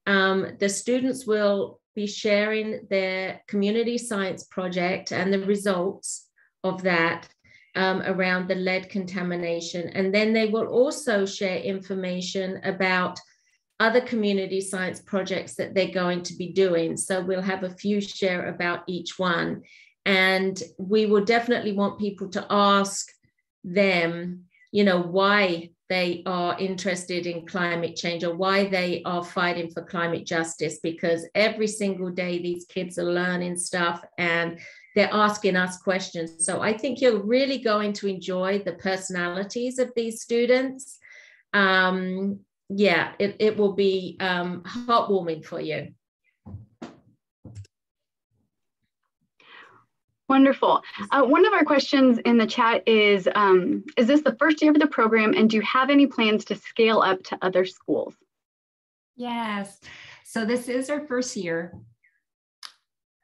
the students will be sharing their community science project and the results of that around the lead contamination. And then they will also share information about other community science projects that they're going to be doing. So we'll have a few share about each one. And we will definitely want people to ask them, you know, why they are interested in climate change or why they are fighting for climate justice, because every single day these kids are learning stuff and they're asking us questions. So I think you're really going to enjoy the personalities of these students. Yeah, it will be heartwarming for you. Wonderful. One of our questions in the chat is this the first year of the program, and do you have any plans to scale up to other schools? Yes, so this is our first year.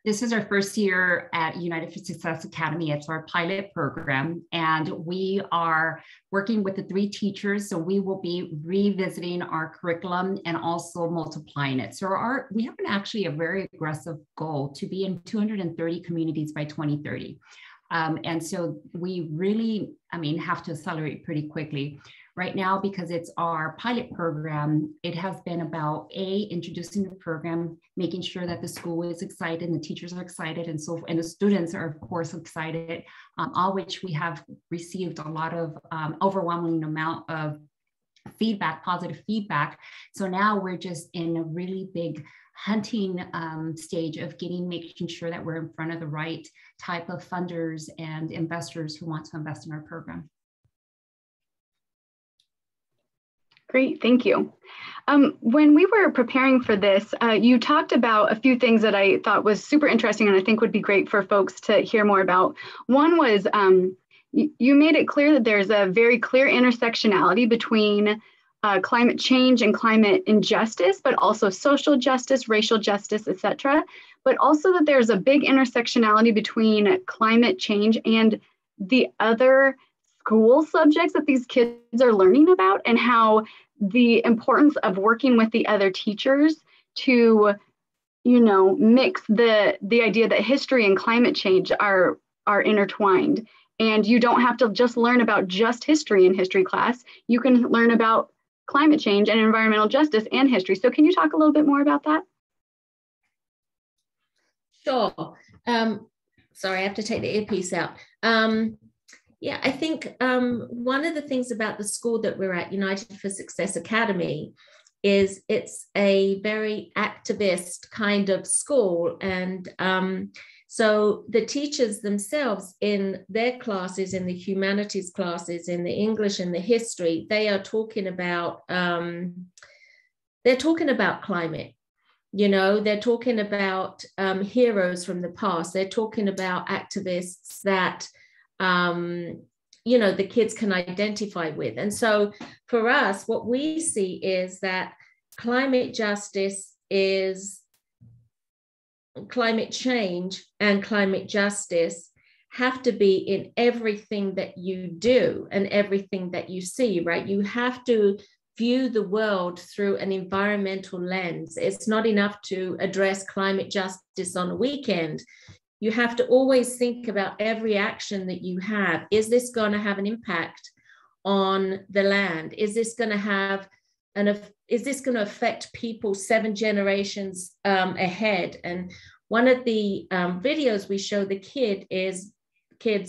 This is our first year at United for Success Academy. It's our pilot program, and we are working with the 3 teachers. So we will be revisiting our curriculum and also multiplying it. So we have actually a very aggressive goal to be in 230 communities by 2030. And so we really, have to accelerate pretty quickly. Right now, because it's our pilot program, it has been about introducing the program, making sure that the school is excited and the teachers are excited, and the students are of course excited, all which we have received a lot of overwhelming amount of feedback, positive feedback. So now we're just in a really big hunting stage of making sure that we're in front of the right type of funders and investors who want to invest in our program. Great, thank you. When we were preparing for this, you talked about a few things that I thought was super interesting and I think would be great for folks to hear more about. One was you made it clear that there's a very clear intersectionality between climate change and climate injustice, but also social justice, racial justice, et cetera. But also that there's a big intersectionality between climate change and the other school subjects that these kids are learning about, and how the importance of working with the other teachers to, mix the idea that history and climate change are intertwined. And you don't have to just learn about just history in history class. You can learn about climate change and environmental justice and history. So can you talk a little bit more about that? Sure. Sorry, I have to take the earpiece out. Yeah, I think one of the things about the school that we're at, United for Success Academy, is it's a very activist kind of school. And so the teachers themselves in their classes, in the humanities classes, in the English and the history, they are talking about, climate. You know, they're talking about heroes from the past. They're talking about activists that, you know, the kids can identify with. And so for us, what we see is that climate justice is climate change and climate justice have to be in everything that you do and everything that you see, right? You have to view the world through an environmental lens. It's not enough to address climate justice on a weekend. You have to always think about every action that you have. Is this going to have an impact on the land? Is this going to have is this going to affect people 7 generations ahead? And one of the videos we show the kids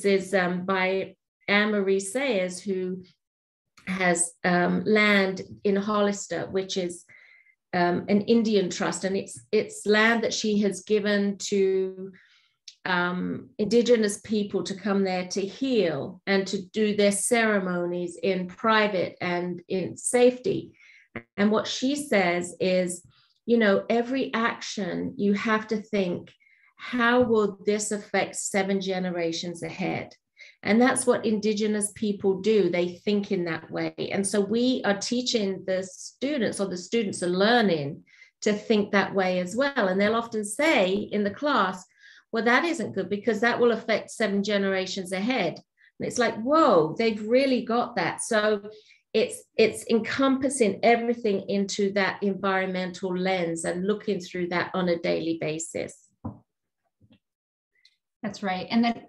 is by Anne-Marie Sayers, who has land in Hollister, which is an Indian trust, and it's land that she has given to Indigenous people to come there to heal and to do their ceremonies in private and in safety. And what she says is, you know, every action you have to think, how will this affect 7 generations ahead? And that's what Indigenous people do. They think in that way. And so we are teaching the students, or the students are learning to think that way as well. And they'll often say in the class, well, that isn't good because that will affect 7 generations ahead. And it's like, whoa, they've really got that. So it's encompassing everything into that environmental lens and looking through that on a daily basis. That's right. And then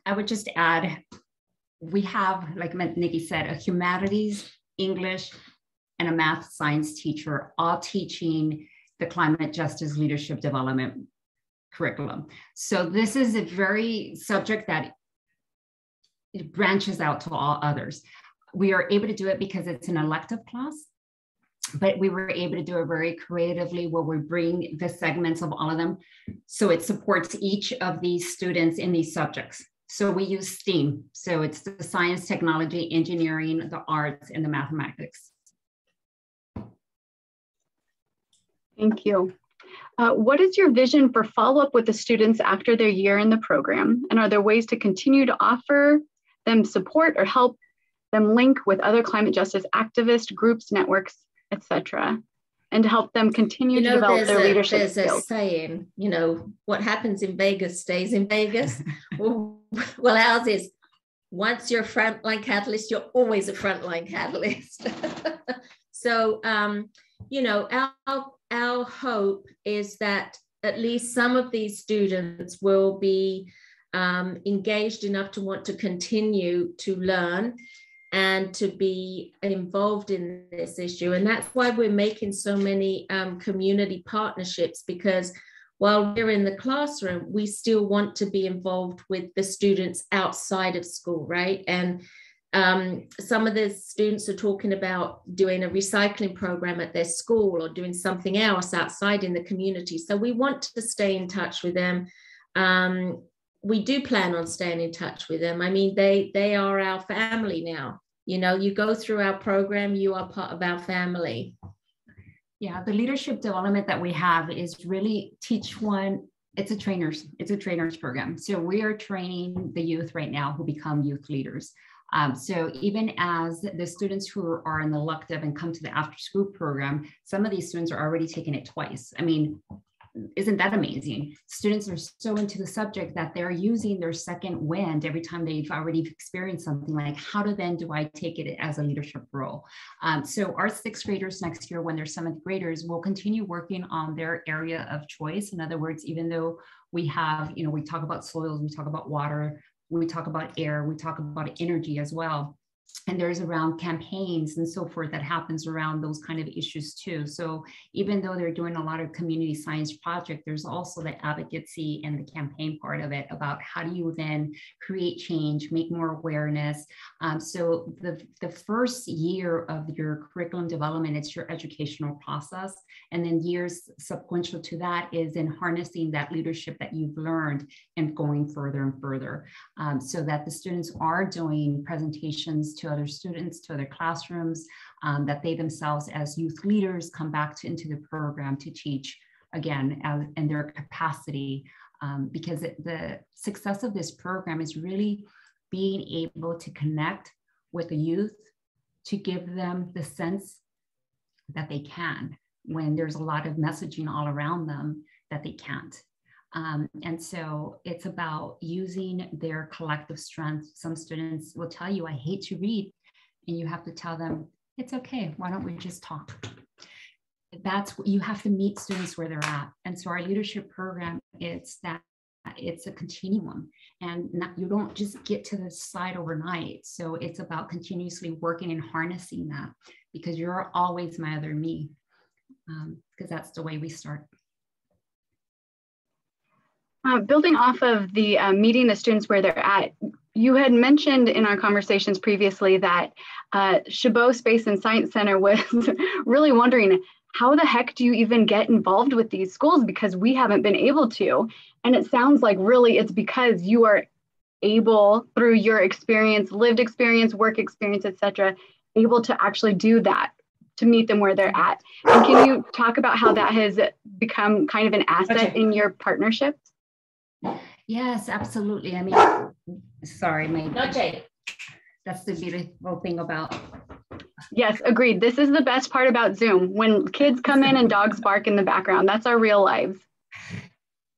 I would just add, we have, like Nikki said, a humanities, English, and a math science teacher, all teaching the climate justice leadership development curriculum. So this is a very subject that it branches out to all others. We are able to do it because it's an elective class, but we were able to do it very creatively where we bring the segments of all of them. So it supports each of these students in these subjects. So we use STEAM. So it's the science, technology, engineering, the arts, and the mathematics. Thank you. What is your vision for follow-up with the students after their year in the program? And are there ways to continue to offer them support or help them link with other climate justice activist groups, networks, etc., and to help them continue to develop their leadership skills? There's a saying, you know, what happens in Vegas stays in Vegas. well, ours is, once you're a frontline catalyst, you're always a frontline catalyst. So, you know, our hope is that at least some of these students will be engaged enough to want to continue to learn and to be involved in this issue. And that's why we're making so many community partnerships, because while we're in the classroom, we still want to be involved with the students outside of school, right? And some of the students are talking about doing a recycling program at their school or doing something else outside in the community. So we want to stay in touch with them. We do plan on staying in touch with them. I mean, they are our family now. You know, you go through our program, you are part of our family. Yeah, the leadership development that we have is really teach one. It's a trainers program. So we are training the youth right now who become youth leaders. So even as the students who are in the elective and come to the after school program, some of these students are already taking it twice. I mean, isn't that amazing? Students are so into the subject that they're using their second wind every time they've already experienced something. Like, how do I take it as a leadership role? So our 6th graders next year, when they're 7th graders, will continue working on their area of choice. In other words, even though we have, you know, we talk about soils, we talk about water, we talk about air, we talk about energy as well. And there's around campaigns and so forth that happens around those kind of issues too. So even though they're doing a lot of community science project, there's also the advocacy and the campaign part of it about how do you then create change, make more awareness. So the first year of your curriculum development, it's your educational process. And then years subsequent to that is in harnessing that leadership that you've learned and going further and further, so that the students are doing presentations to other students, to other classrooms, that they themselves as youth leaders come back into the program to teach again in their capacity, because the success of this program is really being able to connect with the youth, to give them the sense that they can, when there's a lot of messaging all around them that they can't. And so it's about using their collective strength. Some students will tell you, I hate to read. And you have to tell them, it's okay. Why don't we just talk? That's what you have to meet students where they're at. And so our leadership program, it's a continuum, and you don't just get to the side overnight. So it's about continuously working and harnessing that, because you're always my other me, because that's the way we start. Building off of the meeting the students where they're at, you had mentioned in our conversations previously that Chabot Space and Science Center was really wondering, how the heck do you even get involved with these schools? Because we haven't been able to. And it sounds like really it's because you are able, through your experience, lived experience, work experience, etc., able to actually do that, to meet them where they're at. And can you talk about how that has become kind of an asset in your partnerships? Yes, absolutely. I mean, sorry, that's the beautiful thing about. Yes, agreed. This is the best part about Zoom, when kids come in and dogs bark in the background. That's our real lives.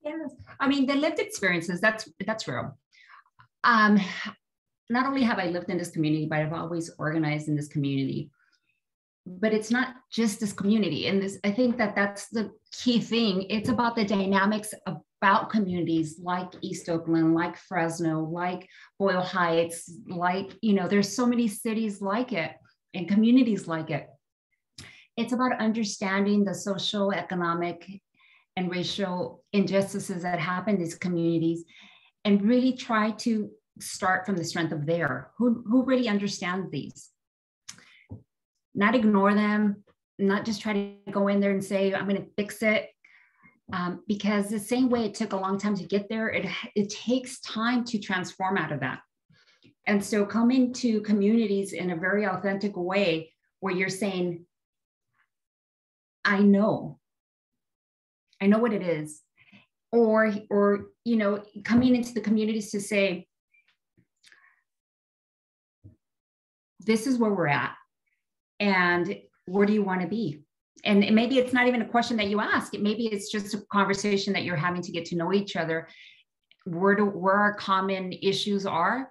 Yes, I mean, the lived experiences, that's real. Not only have I lived in this community, but I've always organized in this community. But it's not just this community. And this, I think that's the key thing. It's about the dynamics about communities like East Oakland, like Fresno, like Boyle Heights, like, there's so many cities like it and communities like it. It's about understanding the social, economic, and racial injustices that happen in these communities, and really try to start from the strength of who really understands these. Not ignore them, not just try to go in there and say, I'm going to fix it. Because the same way it took a long time to get there, it takes time to transform out of that. And so coming to communities in a very authentic way where you're saying, I know what it is. Or coming into the communities to say, this is where we're at. And where do you want to be? And maybe it's not even a question that you ask. Maybe it's just a conversation that you're having to get to know each other, where our common issues are,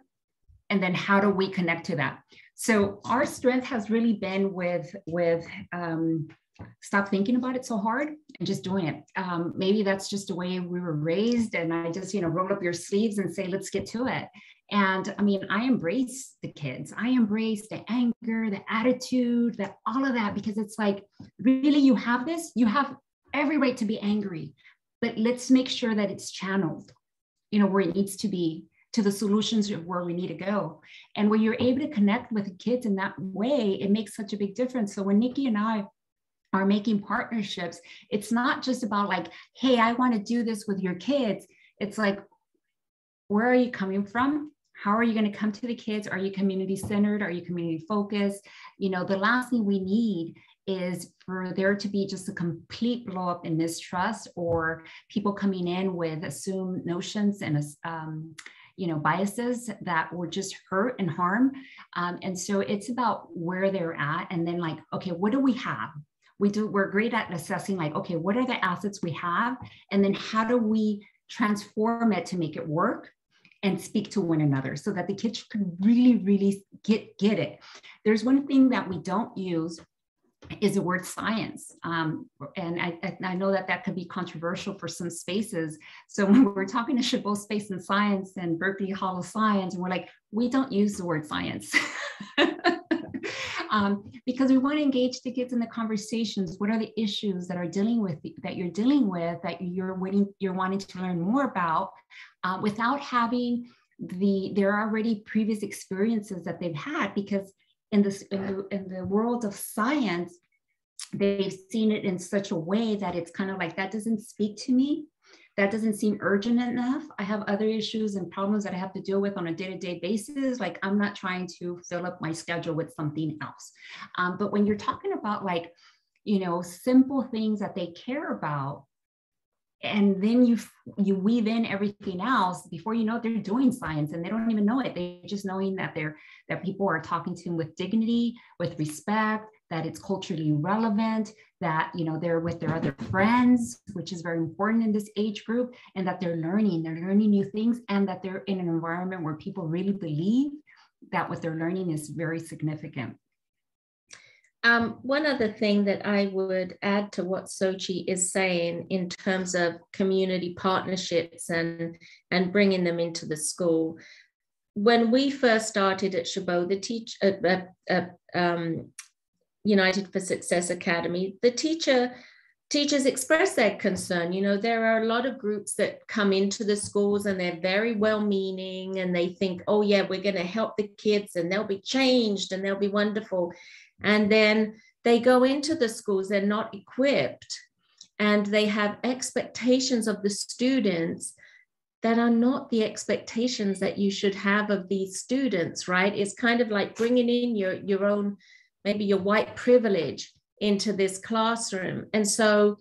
and then how do we connect to that? So our strength has really been with stop thinking about it so hard and just doing it. Maybe that's just the way we were raised, and I just, roll up your sleeves and say, let's get to it. And I mean, I embrace the kids. I embrace the anger, the attitude, all of that, because it's like, really, you have this, you have every right to be angry, but let's make sure that it's channeled, where it needs to be, to the solutions of where we need to go. And when you're able to connect with the kids in that way, it makes such a big difference. So when Nikki and I are making partnerships, it's not just about like, hey, I want to do this with your kids. It's like, where are you coming from? How are you going to come to the kids? Are you community centered? Are you community focused? The last thing we need is for there to be just a complete blow up in mistrust, or people coming in with assumed notions and biases that will just hurt and harm. And so it's about where they're at, and then like, okay, what do we have? We're great at assessing like, okay, what are the assets we have? And then how do we transform it to make it work and speak to one another so that the kids can really, really get it. There's one thing that we don't use is the word science. And I know that that could be controversial for some spaces. So when we're talking to Chabot Space and Science and Berkeley Hall of Science, and we're like, we don't use the word science. Because we want to engage the kids in the conversations. What are the issues that you're dealing with, that you're wanting to learn more about, without having their already previous experiences that they've had, because in the world of science, they've seen it in such a way that it's kind of like, that doesn't speak to me. That doesn't seem urgent enough. I have other issues and problems that I have to deal with on a day-to-day basis. Like, I'm not trying to fill up my schedule with something else. But when you're talking about, like, you know, simple things that they care about, and then you weave in everything else, before you know it, they're doing science and they don't even know it. They're just knowing that people are talking to them with dignity, with respect, that it's culturally relevant, that, you know, they're with their other friends, which is very important in this age group, and that they're learning new things, and that they're in an environment where people really believe that what they're learning is very significant. One other thing that I would add to what Xochitl is saying in terms of community partnerships and bringing them into the school. When we first started at Chabot, United for Success Academy, the teachers express their concern. You know, there are a lot of groups that come into the schools and they're very well-meaning, and they think, oh yeah, we're going to help the kids and they'll be changed and they'll be wonderful. And then they go into the schools, they're not equipped, and they have expectations of the students that are not the expectations that you should have of these students, right? It's kind of like bringing in your own, maybe your white privilege into this classroom. And so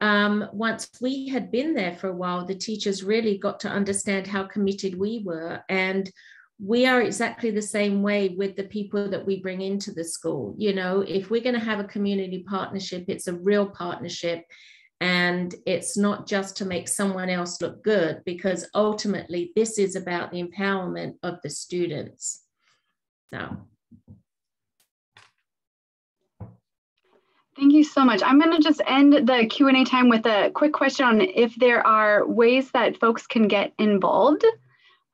once we had been there for a while, the teachers really got to understand how committed we were. And we are exactly the same way with the people that we bring into the school. You know, if we're going to have a community partnership, it's a real partnership. And it's not just to make someone else look good, because ultimately this is about the empowerment of the students. So. Thank you so much. I'm going to just end the Q&A time with a quick question on if there are ways that folks can get involved.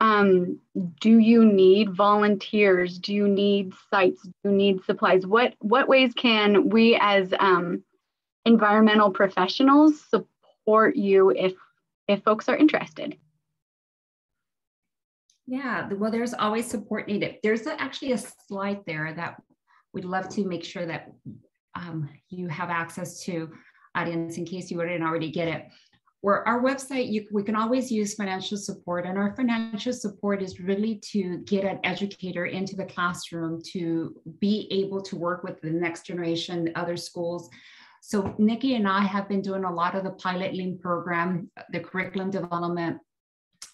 Do you need volunteers? Do you need sites? Do you need supplies? What ways can we as environmental professionals support you if folks are interested? Yeah, well, there's always support needed. There's actually a slide there that we'd love to make sure that you have access to, audience, in case you didn't already get it. Where our website, we can always use financial support, and our financial support is really to get an educator into the classroom to be able to work with the next generation, other schools. So Nikki and I have been doing a lot of the pilot lean program, the curriculum development,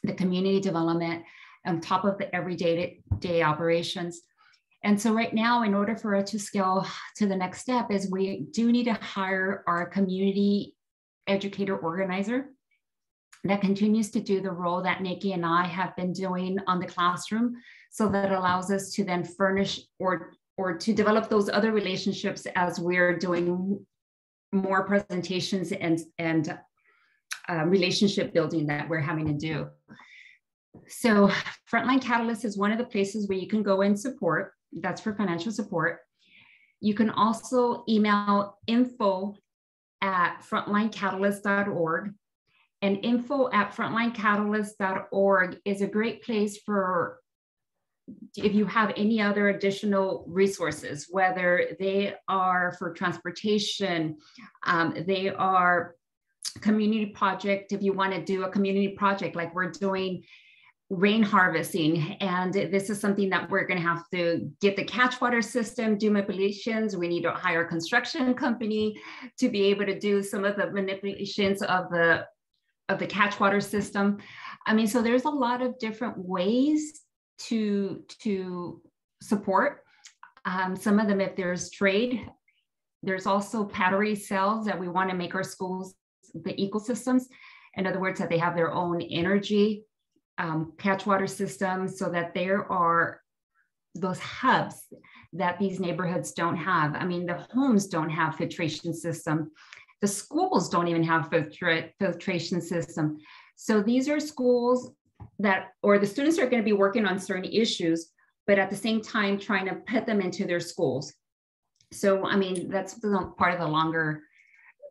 the community development, on top of the everyday operations. And so right now, in order for us to scale to the next step, is we do need to hire our community educator organizer that continues to do the role that Nikki and I have been doing on the classroom. So that allows us to then furnish or to develop those other relationships as we're doing more presentations and relationship building that we're having to do. So Frontline Catalyst is one of the places where you can go and support. That's for financial support. You can also email info@frontlinecatalyst.org. And info@frontlinecatalyst.org is a great place for if you have any other additional resources, whether they are for transportation, they are community project. If you want to do a community project, like we're doing rain harvesting, and this is something that we're going to have to get the catchwater system, do manipulations. We need to hire a construction company to be able to do some of the manipulations of the catchwater system. I mean, so there's a lot of different ways to support. Some of them, if there's trade, there's also battery cells that we want to make our schools, the ecosystems. In other words, that they have their own energy catchwater system, so that those hubs that these neighborhoods don't have. I mean, the homes don't have filtration system. The schools don't even have filtration system. So these are schools that, or the students are going to be working on certain issues, but at the same time trying to put them into their schools. So, I mean, that's part of the longer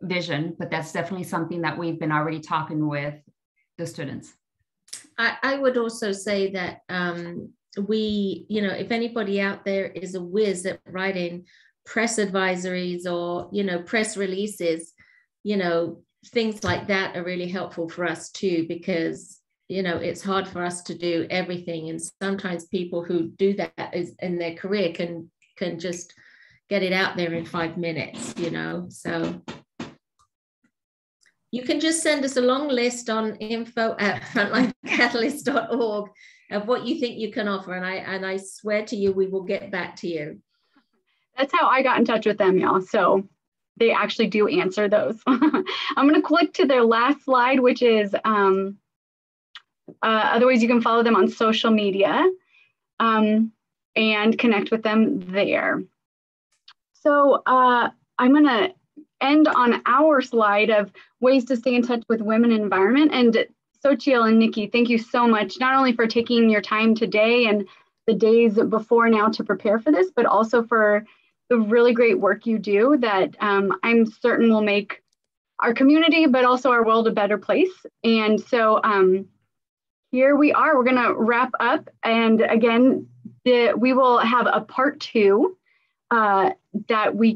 vision, but that's definitely something that we've been already talking with the students. I would also say that if anybody out there is a whiz at writing press advisories or, press releases, things like that are really helpful for us too, because, it's hard for us to do everything. And sometimes people who do that in their career can just get it out there in 5 minutes, so. You can just send us a long list on info@frontlinecatalyst.org of what you think you can offer. And I swear to you, we will get back to you. That's how I got in touch with them, y'all. So they actually do answer those. I'm going to click to their last slide, which is other ways you can follow them on social media and connect with them there. So I'm going to end on our slide of ways to stay in touch with women in environment. And Xochitl and Nikki, thank you so much, not only for taking your time today and the days before now to prepare for this, but also for the really great work you do that I'm certain will make our community, but also our world a better place. And so here we are, we're gonna wrap up. And again, we will have a part 2 that we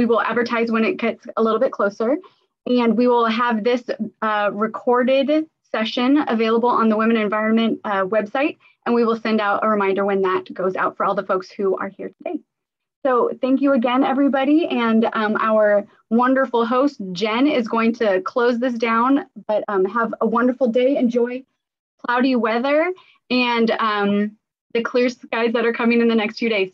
will advertise when it gets a little bit closer. And we will have this recorded session available on the Women Environment website. And we will send out a reminder when that goes out for all the folks who are here today. So thank you again, everybody. And our wonderful host, Jen, is going to close this down, but have a wonderful day. Enjoy cloudy weather and the clear skies that are coming in the next few days.